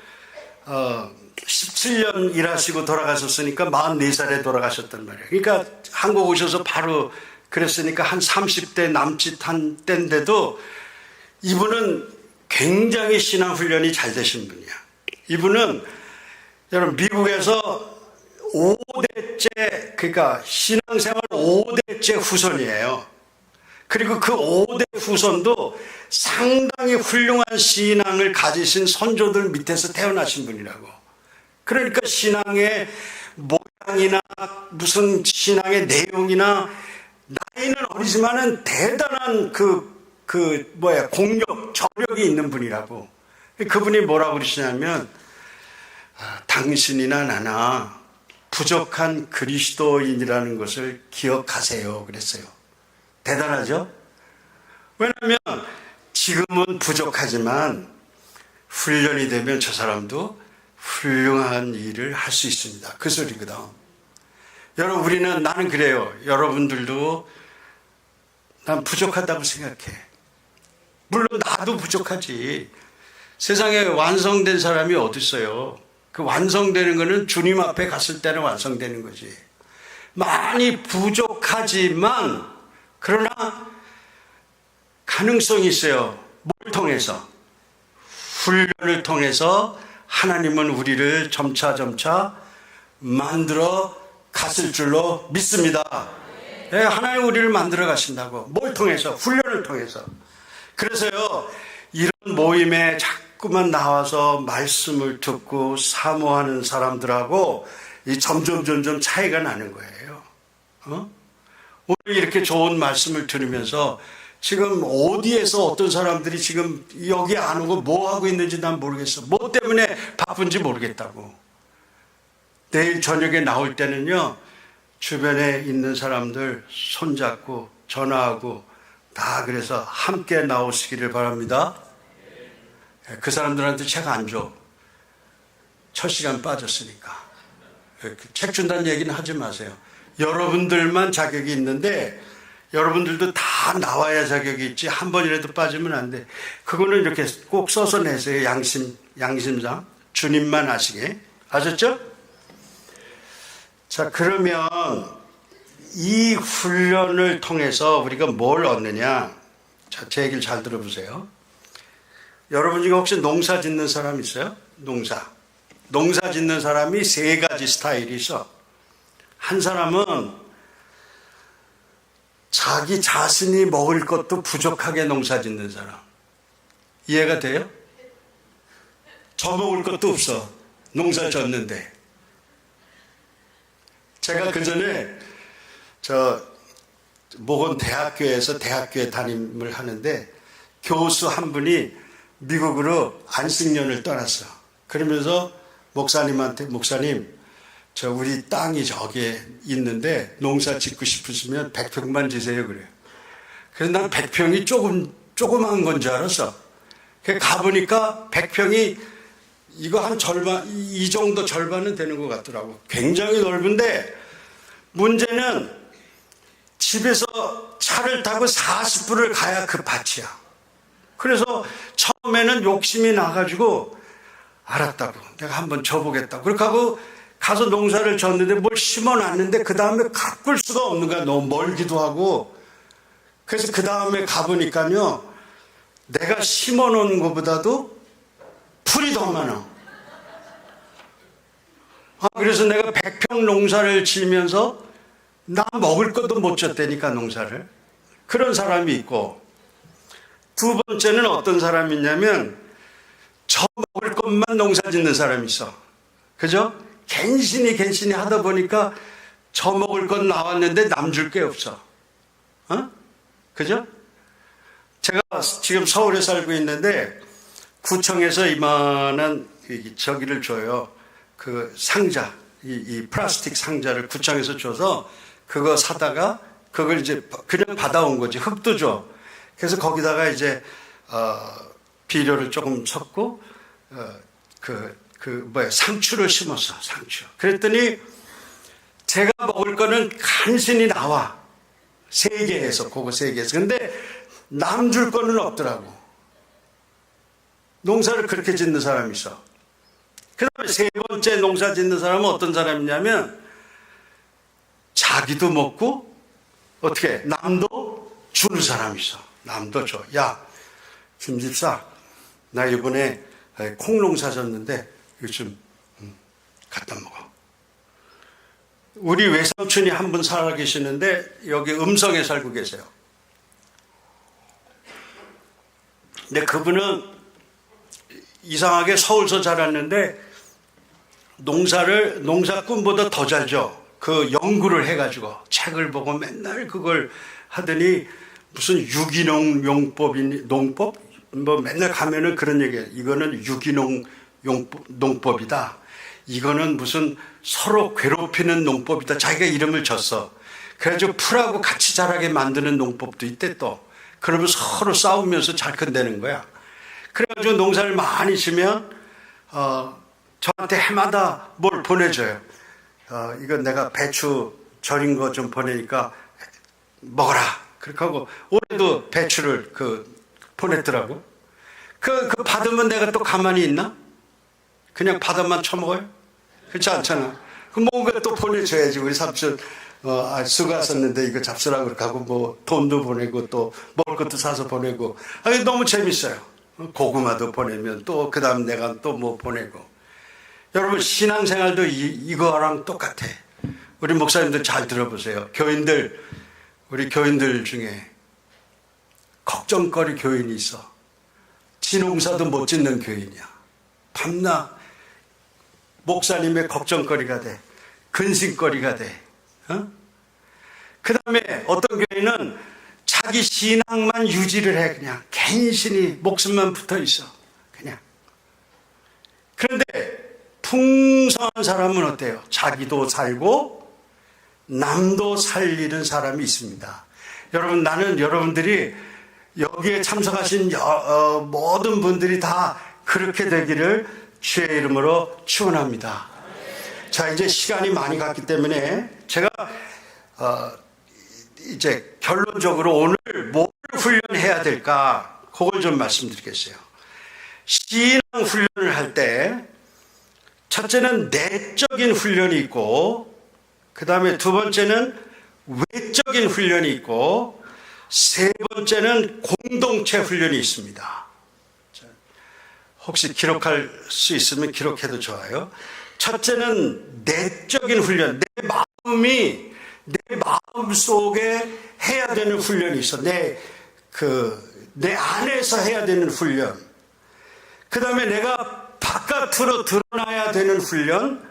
Speaker 1: 17년 일하시고 돌아가셨으니까 44살에 돌아가셨단 말이에요. 그러니까 한국 오셔서 바로 그랬으니까 한 30대 남짓한 때인데도 이분은 굉장히 신앙훈련이 잘 되신 분이야. 이분은 여러분 미국에서 5대째, 그러니까 신앙생활 5대째 후손이에요. 그리고 그 5대 후손도 상당히 훌륭한 신앙을 가지신 선조들 밑에서 태어나신 분이라고. 그러니까 신앙의 모양이나 무슨 신앙의 내용이나 나이는 어리지만은 대단한 공력, 저력이 있는 분이라고. 그분이 뭐라고 그러시냐면, 당신이나 나나 부족한 그리스도인이라는 것을 기억하세요. 그랬어요. 대단하죠? 왜냐하면 지금은 부족하지만 훈련이 되면 저 사람도 훌륭한 일을 할 수 있습니다. 그 소리거든. 여러분, 나는 그래요. 여러분들도 난 부족하다고 생각해. 물론 나도 부족하지. 세상에 완성된 사람이 어디 있어요? 그 완성되는 거는 주님 앞에 갔을 때는 완성되는 거지. 많이 부족하지만 그러나 가능성이 있어요. 뭘 통해서? 훈련을 통해서 하나님은 우리를 점차 만들어 갔을 줄로 믿습니다. 네, 하나님 우리를 만들어 가신다고. 뭘 통해서? 훈련을 통해서. 그래서요, 이런 모임에 자꾸만 나와서 말씀을 듣고 사모하는 사람들하고 점점 차이가 나는 거예요. 오늘 이렇게 좋은 말씀을 들으면서 지금 어디에서 어떤 사람들이 지금 여기 안 오고 뭐 하고 있는지 난 모르겠어. 뭐 때문에 바쁜지 모르겠다고. 내일 저녁에 나올 때는요, 주변에 있는 사람들 손잡고 전화하고 다 그래서 함께 나오시기를 바랍니다. 그 사람들한테 책 안 줘. 첫 시간 빠졌으니까. 책 준다는 얘기는 하지 마세요. 여러분들만 자격이 있는데 여러분들도 다 나와야 자격이 있지. 한 번이라도 빠지면 안 돼. 그거는 이렇게 꼭 써서 내세요. 양심상. 주님만 아시게. 아셨죠? 자, 그러면 이 훈련을 통해서 우리가 뭘 얻느냐? 자, 제 얘기를 잘 들어보세요. 여러분 중에 혹시 농사 짓는 사람 있어요? 농사 짓는 사람이 세 가지 스타일이 있어. 한 사람은 자기 자신이 먹을 것도 부족하게 농사 짓는 사람. 이해가 돼요? 저 먹을 것도 없어. 농사 졌는데. 제가 그 전에 모건 대학교에서 대학교에 담임을 하는데 교수 한 분이 미국으로 안식년을 떠났어. 그러면서 목사님한테 목사님 저 우리 땅이 저기에 있는데 농사 짓고 싶으시면 100평만 지세요 그래요. 그래서 난 100평이 조그만 건 줄 알았어. 가보니까 100평이 이거 한 절반, 이 정도 절반은 되는 것 같더라고. 굉장히 넓은데 문제는 집에서 차를 타고 40분을 가야 그 밭이야. 그래서 처음에는 욕심이 나가지고 알았다고. 내가 한번 져보겠다고. 그렇게 하고 가서 농사를 졌는데 뭘 심어놨는데 그 다음에 가꿀 수가 없는 거야. 너무 멀기도 하고. 그래서 그 다음에 가보니까요. 내가 심어놓은 것보다도 풀이 더 많아. 그래서 내가 100평 농사를 지으면서 나 먹을 것도 못 졌다니까 농사를. 그런 사람이 있고 두 번째는 어떤 사람이 있냐면 저 먹을 것만 농사 짓는 사람이 있어. 그죠? 갠신히 하다 보니까 저 먹을 것 나왔는데 남 줄 게 없어. 그죠? 제가 지금 서울에 살고 있는데 구청에서 이만한 저기를 줘요. 그 상자, 이 플라스틱 상자를 구청에서 줘서 그거 사다가 그걸 이제 그냥 받아온 거지. 흙도 줘. 그래서 거기다가 이제 비료를 조금 섞고 상추를 심었어. 상추. 그랬더니 제가 먹을 거는 간신히 나와. 3개에서 그거 3개에서. 근데 남 줄 거는 없더라고. 농사를 그렇게 짓는 사람이 있어. 그 다음에 세 번째 농사 짓는 사람은 어떤 사람이냐면 자기도 먹고 어떻게 남도 주는 사람이 있어. 남도 줘. 야, 김 집사, 나 이번에 콩농사 졌는데 이거 좀 갖다 먹어. 우리 외삼촌이 한 분 살아 계시는데 여기 음성에 살고 계세요. 근데 그분은 이상하게 서울서 자랐는데 농사 꿈보다 더 잘 져. 그 연구를 해가지고 책을 보고 맨날 그걸 하더니 무슨 유기농 용법이니 농법? 뭐 맨날 가면은 그런 얘기해. 이거는 유기농 농법이다. 이거는 무슨 서로 괴롭히는 농법이다. 자기가 이름을 줬어. 그래가지고 풀하고 같이 자라게 만드는 농법도 있대 또. 그러면 서로 싸우면서 잘 큰다는 거야. 그래가지고 농사를 많이 지면 저한테 해마다 뭘 보내줘요. 이건 내가 배추 절인 거 좀 보내니까 먹어라. 그렇게 하고 올해도 배추를 보냈더라고. 그 받으면 내가 또 가만히 있나? 그냥 받아만 처먹어요? 그렇지 않잖아. 뭔가 또 보내줘야지. 우리 삼촌 수고하셨는데 이거 잡수라고 그렇게 하고 뭐 돈도 보내고 또 먹을 것도 사서 보내고. 너무 재밌어요. 고구마도 보내면 또 그 다음 내가 또 뭐 보내고. 여러분 신앙생활도 이거랑 똑같아. 우리 목사님들 잘 들어보세요. 우리 교인들 중에 걱정거리 교인이 있어. 지농사도 못 짓는 교인이야. 밤낮 목사님의 걱정거리가 돼. 근심거리가 돼. 그 다음에 어떤 교인은 자기 신앙만 유지를 해. 그냥 갠신히 목숨만 붙어 있어. 그냥. 그런데 풍성한 사람은 어때요? 자기도 살고 남도 살리는 사람이 있습니다. 여러분, 나는 여러분들이 여기에 참석하신 모든 분들이 다 그렇게 되기를 주의 이름으로 축원합니다. 자, 이제 시간이 많이 갔기 때문에 제가 이제 결론적으로 오늘 뭘 훈련해야 될까 그걸 좀 말씀드리겠어요. 신앙 훈련을 할 때 첫째는 내적인 훈련이 있고 그 다음에 두 번째는 외적인 훈련이 있고 세 번째는 공동체 훈련이 있습니다. 혹시 기록할 수 있으면 기록해도 좋아요. 첫째는 내적인 훈련. 내 마음 속에 해야 되는 훈련이 있어. 내 안에서 해야 되는 훈련. 그 다음에 내가 바깥으로 드러나야 되는 훈련.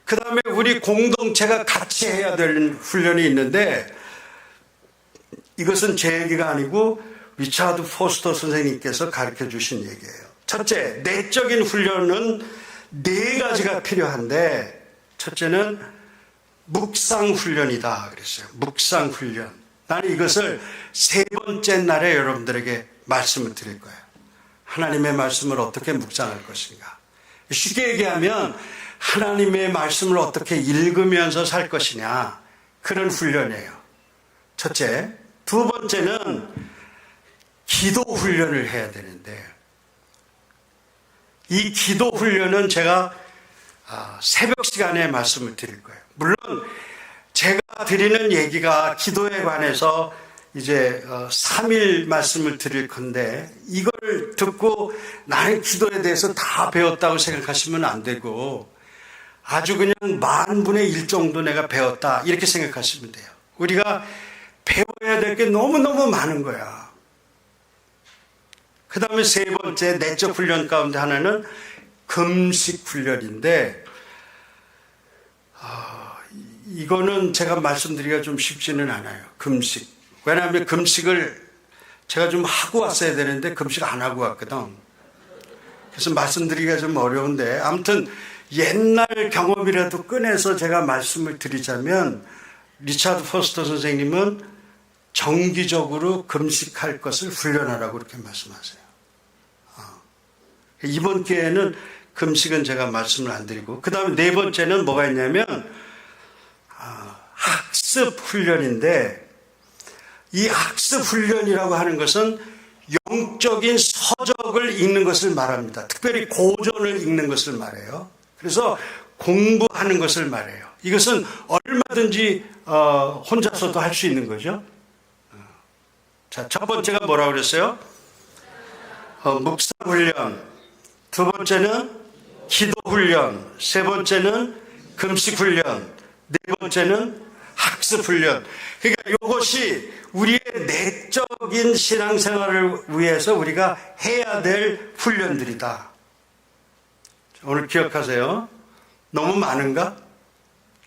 Speaker 1: 그 다음에 우리 공동체가 같이 해야 되는 훈련이 있는데 이것은 제 얘기가 아니고 리차드 포스터 선생님께서 가르쳐 주신 얘기예요. 첫째, 내적인 훈련은 네 가지가 필요한데, 첫째는 묵상 훈련이다 그랬어요. 묵상 훈련. 나는 이것을 세 번째 날에 여러분들에게 말씀을 드릴 거예요. 하나님의 말씀을 어떻게 묵상할 것인가. 쉽게 얘기하면 하나님의 말씀을 어떻게 읽으면서 살 것이냐, 그런 훈련이에요. 첫째. 두 번째는 기도 훈련을 해야 되는데, 이 기도 훈련은 제가 새벽 시간에 말씀을 드릴 거예요. 물론 제가 드리는 얘기가 기도에 관해서 이제 3일 말씀을 드릴 건데, 이걸 듣고 나는 기도에 대해서 다 배웠다고 생각하시면 안 되고, 아주 그냥 10,000분의 1 정도 내가 배웠다 이렇게 생각하시면 돼요. 우리가 배워야 될 게 너무너무 많은 거야. 그 다음에 세 번째 내적 훈련 가운데 하나는 금식 훈련인데, 이거는 제가 말씀드리기가 좀 쉽지는 않아요. 금식. 왜냐하면 금식을 제가 좀 하고 왔어야 되는데 금식 안 하고 왔거든. 그래서 말씀드리기가 좀 어려운데, 아무튼 옛날 경험이라도 꺼내서 제가 말씀을 드리자면, 리차드 포스터 선생님은 정기적으로 금식할 것을 훈련하라고 그렇게 말씀하세요. 이번 기회에는 금식은 제가 말씀을 안 드리고, 그 다음에 네 번째는 뭐가 있냐면 학습 훈련인데, 이 학습 훈련이라고 하는 것은 영적인 서적을 읽는 것을 말합니다. 특별히 고전을 읽는 것을 말해요. 그래서 공부하는 것을 말해요. 이것은 얼마든지 혼자서도 할 수 있는 거죠. 자, 첫 번째가 뭐라고 그랬어요? 묵상 훈련. 두 번째는 기도 훈련. 세 번째는 금식 훈련. 네 번째는 학습 훈련. 그러니까 이것이 우리의 내적인 신앙생활을 위해서 우리가 해야 될 훈련들이다. 오늘 기억하세요. 너무 많은가?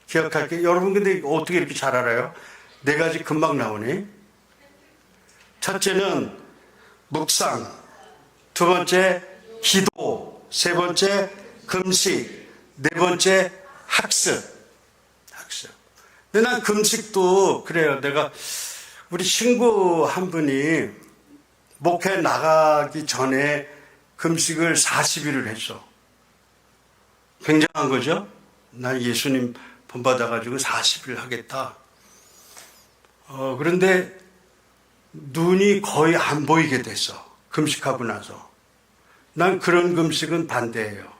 Speaker 1: 기억할게요. 여러분 근데 어떻게 이렇게 잘 알아요? 네 가지 금방 나오니? 첫째는 묵상, 두 번째 기도, 세 번째 금식, 네 번째 학습. 근데 난 금식도 그래요. 내가 우리 친구 한 분이 목회 나가기 전에 금식을 40일을 했어. 굉장한 거죠? 난 예수님 본받아가지고 40일 하겠다. 그런데 눈이 거의 안 보이게 됐어. 금식하고 나서. 난 그런 금식은 반대예요.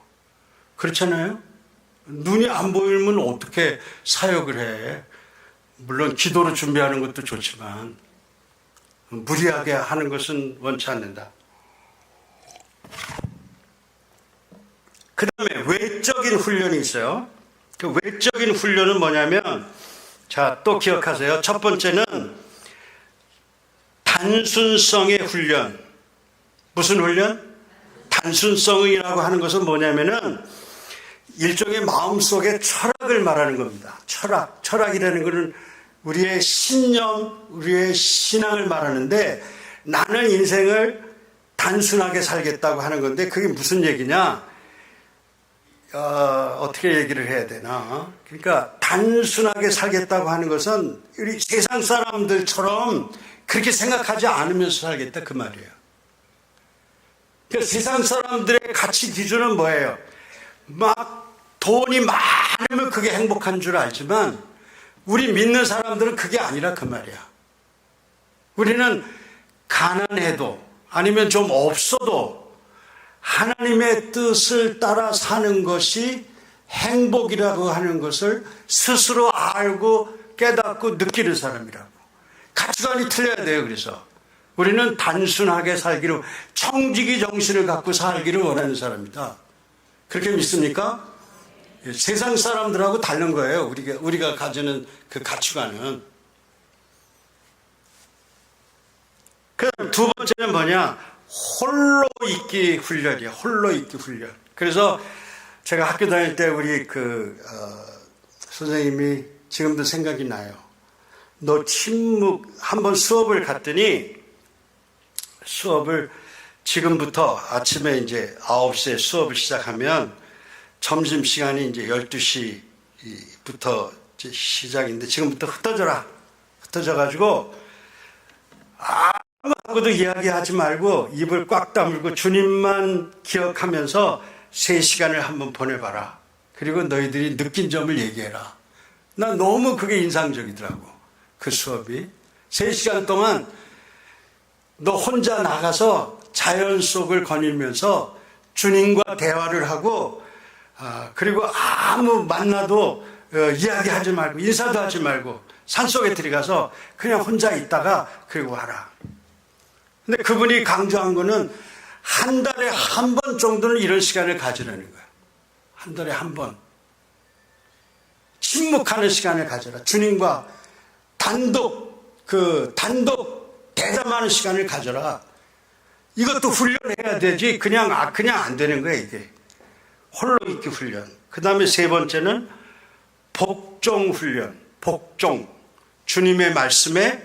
Speaker 1: 그렇잖아요? 눈이 안 보이면 어떻게 사역을 해? 물론 기도로 준비하는 것도 좋지만 무리하게 하는 것은 원치 않는다. 그 다음에 외적인 훈련이 있어요. 그 외적인 훈련은 뭐냐면, 자, 또 기억하세요. 첫 번째는 단순성의 훈련. 무슨 훈련? 단순성이라고 하는 것은 뭐냐면은 일종의 마음속의 철학을 말하는 겁니다. 철학이라는 것은 우리의 신념, 우리의 신앙을 말하는데, 나는 인생을 단순하게 살겠다고 하는 건데, 그게 무슨 얘기냐? 어떻게 얘기를 해야 되나? 그러니까 단순하게 살겠다고 하는 것은 우리 세상 사람들처럼 그렇게 생각하지 않으면서 살겠다, 그 말이에요. 그러니까 세상 사람들의 가치 기준은 뭐예요? 막 돈이 많으면 그게 행복한 줄 알지만 우리 믿는 사람들은 그게 아니라 그 말이야. 우리는 가난해도 아니면 좀 없어도 하나님의 뜻을 따라 사는 것이 행복이라고 하는 것을 스스로 알고 깨닫고 느끼는 사람이라고. 가치관이 틀려야 돼요. 그래서 우리는 단순하게 살기로, 청지기 정신을 갖고 살기를 원하는 사람이다. 그렇게 믿습니까? 세상 사람들하고 다른 거예요. 우리가 가지는 그 가치관은. 그다음 두 번째는 뭐냐? 홀로 있기 훈련이야. 홀로 있기 훈련. 그래서 제가 학교 다닐 때 우리 선생님이 지금도 생각이 나요. 너 한번 수업을 갔더니, 수업을 지금부터 아침에 이제 9시에 수업을 시작하면 점심시간이 이제 12시부터 시작인데 지금부터 흩어져라. 흩어져가지고 아무하고도 이야기하지 말고 입을 꽉 다물고 주님만 기억하면서 3시간을 한번 보내봐라. 그리고 너희들이 느낀 점을 얘기해라. 나 너무 그게 인상적이더라고. 그 수업이. 3시간 동안 너 혼자 나가서 자연 속을 거닐면서 주님과 대화를 하고 그리고 아무 만나도 이야기하지 말고 인사도 하지 말고 산속에 들어가서 그냥 혼자 있다가 그리고 와라. 근데 그분이 강조한 거는 한 달에 한 번 정도는 이런 시간을 가지라는 거야. 한 달에 한 번. 침묵하는 시간을 가져라. 주님과 단독 대담하는 시간을 가져라. 이것도 훈련해야 되지. 그냥 안 되는 거야, 이게. 홀로 있기 훈련. 그 다음에 3번째는 복종 훈련. 복종. 주님의 말씀에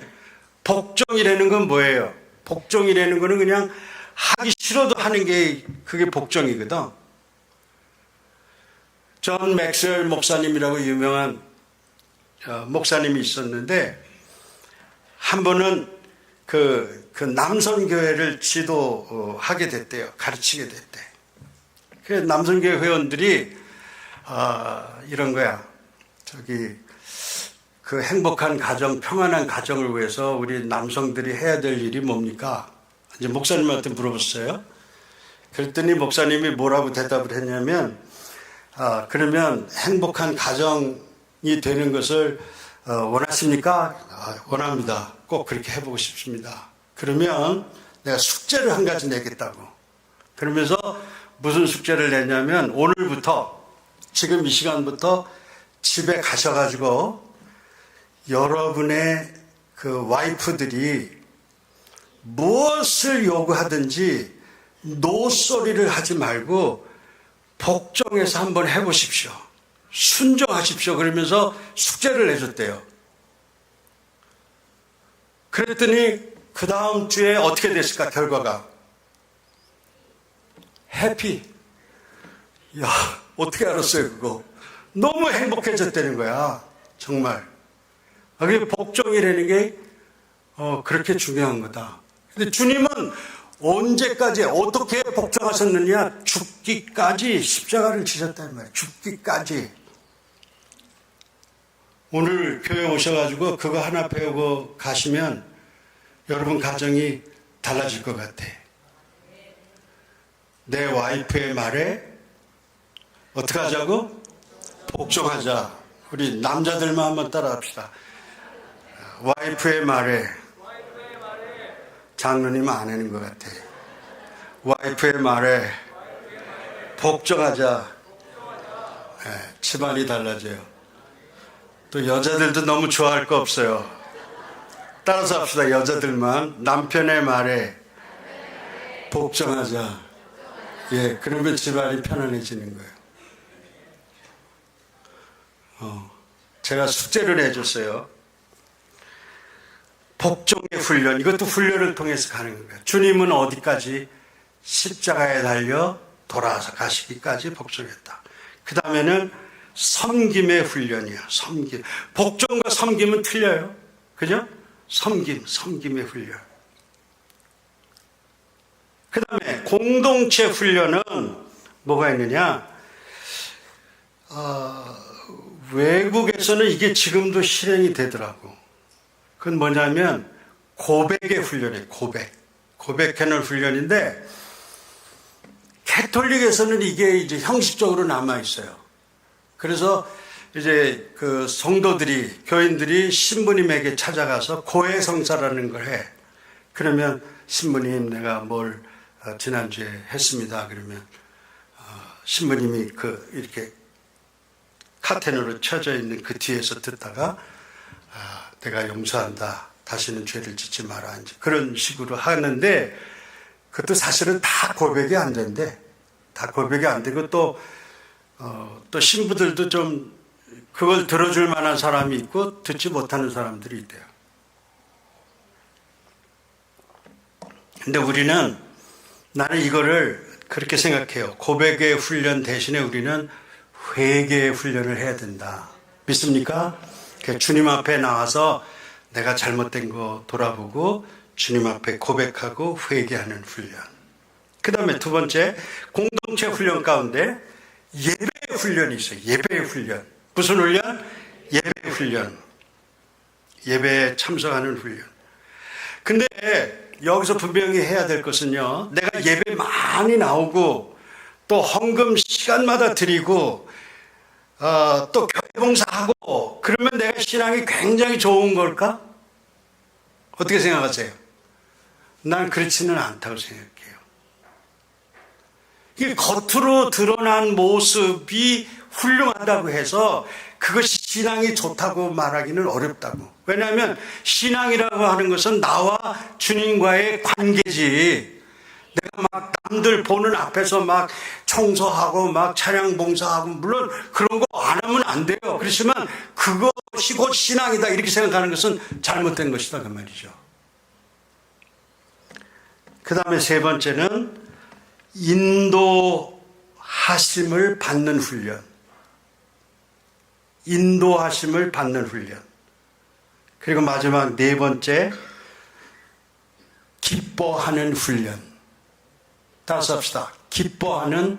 Speaker 1: 복종이라는 건 뭐예요? 복종이라는 거는 그냥 하기 싫어도 하는 게 그게 복종이거든. 존 맥스웰 목사님이라고 유명한 목사님이 있었는데 한 번은 그 남선교회를 지도하게 됐대요. 가르치게 됐대. 그 남선교회 회원들이 이런 거야. 그 행복한 가정, 평안한 가정을 위해서 우리 남성들이 해야 될 일이 뭡니까? 이제 목사님한테 물어봤어요. 그랬더니 목사님이 뭐라고 대답을 했냐면, 그러면 행복한 가정이 되는 것을 원하십니까? 원합니다. 꼭 그렇게 해보고 싶습니다. 그러면 내가 숙제를 한 가지 내겠다고. 그러면서 무슨 숙제를 냈냐면 오늘부터 지금 이 시간부터 집에 가셔가지고 여러분의 그 와이프들이 무엇을 요구하든지 노소리를 하지 말고 복종해서 한번 해보십시오. 순종하십시오. 그러면서 숙제를 내줬대요. 그랬더니 그 다음 주에 어떻게 됐을까, 결과가? 해피. 야, 어떻게 알았어요, 그거? 너무 행복해졌다는 거야, 정말. 그게 복종이라는 게 그렇게 중요한 거다. 근데 주님은 언제까지 어떻게 복종하셨느냐? 죽기까지 십자가를 지셨단 말이에요. 죽기까지. 오늘 교회 오셔가지고 그거 하나 배우고 가시면 여러분 가정이 달라질 것 같아. 내 와이프의 말에 어떻게 하자고? 복종하자. 우리 남자들만 한번 따라합시다. 와이프의 말에 장로님 안 하는 것 같아. 와이프의 말에 복종하자. 네, 집안이 달라져요. 또 여자들도 너무 좋아할 거 없어요. 따라서 합시다. 여자들만 남편의 말에 복종하자. 예, 그러면 집안이 편안해지는 거예요. 제가 숙제를 해줬어요. 복종의 훈련, 이것도 훈련을 통해서 가는 거예요. 주님은 어디까지? 십자가에 달려 돌아와서 가시기까지 복종했다. 그 다음에는 섬김의 훈련이야. 섬김. 복종과 섬김은 틀려요. 그죠? 섬김의 훈련. 그 다음에 공동체 훈련은 뭐가 있느냐? 외국에서는 이게 지금도 실행이 되더라고. 그건 뭐냐면 고백의 훈련이에요. 고백하는 훈련인데 캐톨릭에서는 이게 이제 형식적으로 남아 있어요. 그래서 이제 그 성도들이, 교인들이 신부님에게 찾아가서 고해성사라는 걸 해. 그러면 신부님, 내가 뭘 지난주에 했습니다. 그러면 신부님이 이렇게 카텐으로 쳐져 있는 그 뒤에서 듣다가 내가 용서한다. 다시는 죄를 짓지 마라. 이제 그런 식으로 하는데 그것도 사실은 다 고백이 안 된대. 다 고백이 안 되고 또 신부들도 좀 그걸 들어줄 만한 사람이 있고 듣지 못하는 사람들이 있대요. 근데 나는 이거를 그렇게 생각해요. 고백의 훈련 대신에 우리는 회개 훈련을 해야 된다. 믿습니까? 주님 앞에 나와서 내가 잘못된 거 돌아보고 주님 앞에 고백하고 회개하는 훈련. 그 다음에 두 번째, 공동체 훈련 가운데 예배 훈련이 있어요. 예배 훈련. 무슨 훈련? 예배 훈련. 예배에 참석하는 훈련. 근데 여기서 분명히 해야 될 것은요, 내가 예배 많이 나오고 또 헌금 시간마다 드리고 또 교회 봉사하고 그러면 내가 신앙이 굉장히 좋은 걸까? 어떻게 생각하세요? 난 그렇지는 않다고 생각해요. 이게 겉으로 드러난 모습이 훌륭하다고 해서 그것이 신앙이 좋다고 말하기는 어렵다고. 왜냐하면 신앙이라고 하는 것은 나와 주님과의 관계지. 내가 막 남들 보는 앞에서 막 청소하고 막 찬양 봉사하고 물론 그런 거 안 하면 안 돼요. 그렇지만 그것이 곧 신앙이다 이렇게 생각하는 것은 잘못된 것이다 그 말이죠. 그 다음에 세 번째는 인도하심을 받는 훈련. 인도하심을 받는 훈련. 그리고 마지막 네 번째, 기뻐하는 훈련. 다시 합시다. 기뻐하는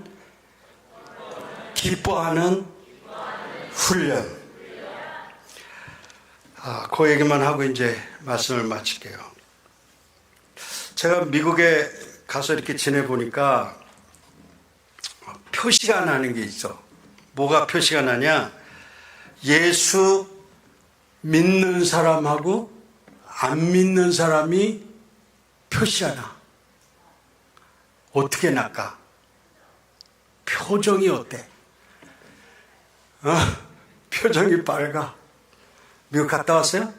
Speaker 1: 훈련. 그 얘기만 하고 이제 말씀을 마칠게요. 제가 미국에 가서 이렇게 지내보니까 표시가 나는 게 있어. 뭐가 표시가 나냐? 예수 믿는 사람하고 안 믿는 사람이 표시가 나. 어떻게 날까? 표정이 어때? 표정이 밝아. 미국 갔다 왔어요?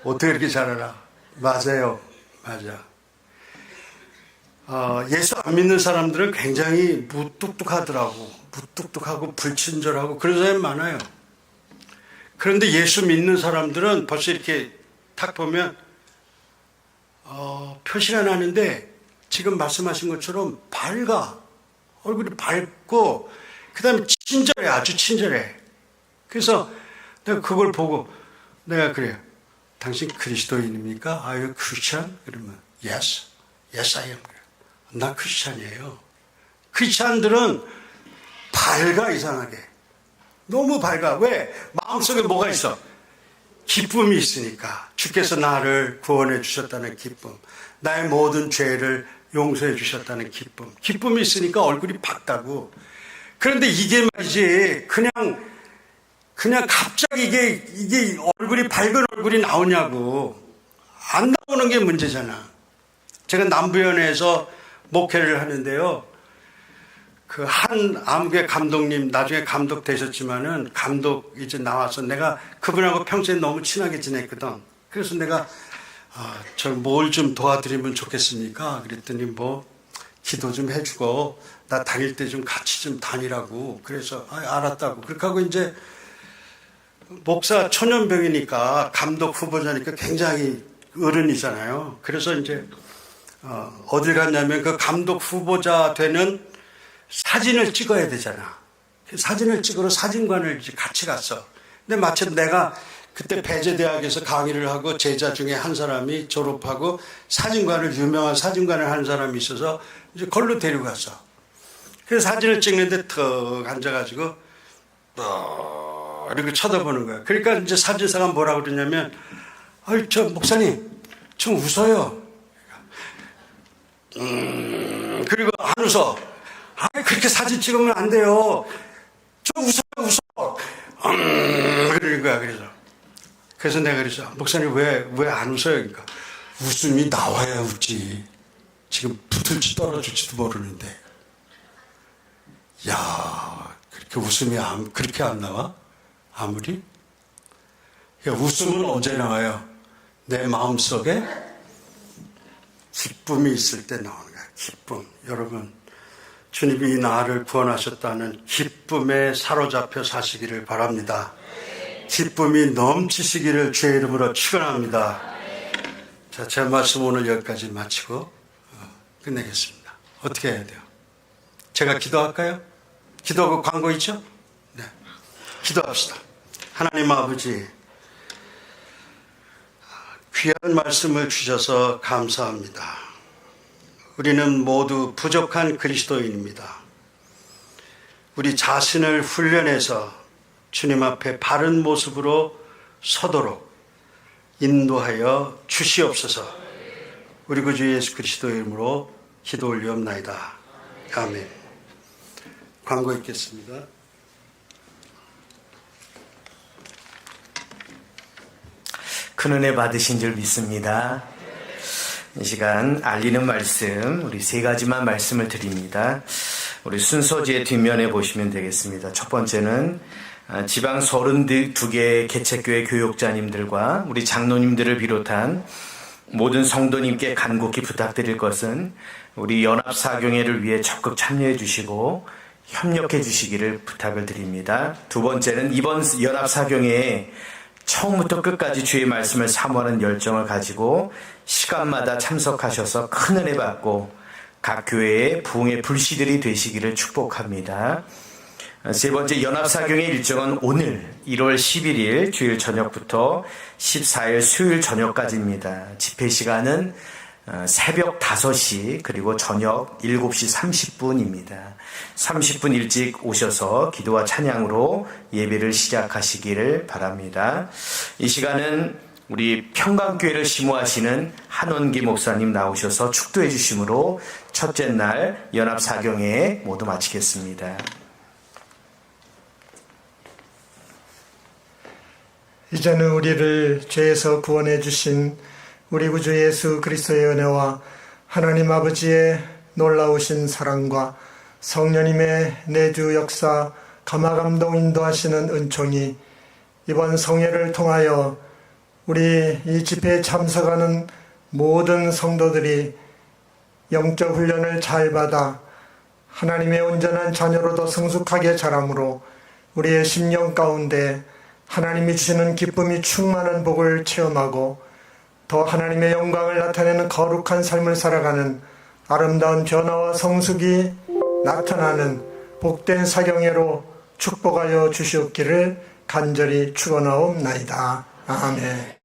Speaker 1: 어떻게 이렇게 잘 알아? 맞아요. 맞아. 예수 안 믿는 사람들은 굉장히 무뚝뚝하더라고. 무뚝뚝하고 불친절하고 그런 사람이 많아요. 그런데 예수 믿는 사람들은 벌써 이렇게 탁 보면 표시가 나는데 지금 말씀하신 것처럼 밝아. 얼굴이 밝고 그 다음에 친절해. 아주 친절해. 그래서 내가 그걸 보고 내가 그래요. 당신 그리스도인입니까? Are you Christian? 그러면 Yes. Yes, I am. 나 크리스찬이에요. 크리스찬들은 밝아 이상하게. 너무 밝아. 왜? 마음속에 뭐가 있어? 기쁨이 있으니까. 주께서 나를 구원해 주셨다는 기쁨. 나의 모든 죄를 용서해 주셨다는 기쁨. 기쁨이 있으니까 얼굴이 밝다고. 그런데 이게 말이지 그냥 갑자기 이게 얼굴이 밝은 얼굴이 나오냐고. 안 나오는 게 문제잖아. 제가 남부연에서 목회를 하는데요. 그 한 암교회 감독님 나중에 감독 되셨지만은 감독 이제 나와서 내가 그분하고 평소에 너무 친하게 지냈거든. 그래서 내가 저 뭘 좀 도와드리면 좋겠습니까? 그랬더니 뭐 기도 좀 해주고 나 다닐 때 좀 같이 좀 다니라고. 그래서 알았다고. 그렇게 하고 이제 목사 초년병이니까 감독 후보자니까 굉장히 어른이잖아요. 그래서 이제 어딜 갔냐면 그 감독 후보자 되는 사진을 찍어야 되잖아. 사진을 찍으러 사진관을 이제 같이 갔어. 근데 마침 내가 그때 배재대학에서 강의를 하고 제자 중에 한 사람이 졸업하고 사진관을 유명한 사진관을 하는 사람이 있어서 이제 걸로 데려갔어. 그래서 사진을 찍는데 턱 앉아가지고 이렇게 쳐다보는 거야. 그러니까 이제 사진사가 뭐라고 그러냐면 저 목사님 좀 웃어요. 그리고 안 웃어. 그렇게 사진 찍으면 안 돼요. 좀 웃어. 그러는 거야. 그래서 내가 그랬어. 목사님 왜 안 웃어요? 그러니까 웃음이 나와야 웃지. 지금 붙을지 떨어질지도 모르는데. 야, 그렇게 웃음이 그렇게 안 나와? 아무리? 웃음은 언제 나와요? 내 마음속에 기쁨이 있을 때 나오는 거야. 기쁨. 여러분, 주님이 나를 구원하셨다는 기쁨에 사로잡혀 사시기를 바랍니다. 기쁨이 넘치시기를 주의 이름으로 축원합니다. 자, 제 말씀 오늘 여기까지 마치고 끝내겠습니다. 어떻게 해야 돼요? 제가 기도할까요? 기도하고 광고 있죠? 기도합시다. 하나님 아버지, 귀한 말씀을 주셔서 감사합니다. 우리는 모두 부족한 그리스도인입니다. 우리 자신을 훈련해서 주님 앞에 바른 모습으로 서도록 인도하여 주시옵소서. 우리 구주 예수 그리스도의 이름으로 기도 올리옵나이다. 아멘. 광고 있겠습니다.
Speaker 2: 큰 은혜 받으신 줄 믿습니다. 이 시간 알리는 말씀, 우리 세 가지만 말씀을 드립니다. 우리 순서지의 뒷면에 보시면 되겠습니다. 첫 번째는 지방 32개 개척교회 교육자님들과 우리 장로님들을 비롯한 모든 성도님께 간곡히 부탁드릴 것은 우리 연합사경회를 위해 적극 참여해 주시고 협력해 주시기를 부탁을 드립니다. 두 번째는 이번 연합사경회에 처음부터 끝까지 주의 말씀을 사모하는 열정을 가지고 시간마다 참석하셔서 큰 은혜 받고 각 교회의 부흥의 불씨들이 되시기를 축복합니다. 세 번째, 연합사경의 일정은 오늘 1월 11일 주일 저녁부터 14일 수요일 저녁까지입니다. 집회 시간은 새벽 5시 그리고 저녁 7시 30분입니다. 30분 일찍 오셔서 기도와 찬양으로 예배를 시작하시기를 바랍니다. 이 시간은 우리 평강교회를 심호하시는 한원기 목사님 나오셔서 축도해 주심으로 첫째 날 연합사경회 모두 마치겠습니다.
Speaker 3: 이제는 우리를 죄에서 구원해 주신 우리 구주 예수 그리스도의 은혜와 하나님 아버지의 놀라우신 사랑과 성령님의 내주 역사 감화감동 인도하시는 은총이 이번 성회를 통하여 우리 이 집회에 참석하는 모든 성도들이 영적 훈련을 잘 받아 하나님의 온전한 자녀로 더 성숙하게 자라므로 우리의 심령 가운데 하나님이 주시는 기쁨이 충만한 복을 체험하고 더 하나님의 영광을 나타내는 거룩한 삶을 살아가는 아름다운 변화와 성숙이 나타나는 복된 사경회로 축복하여 주시옵기를 간절히 축원하옵나이다. 아멘.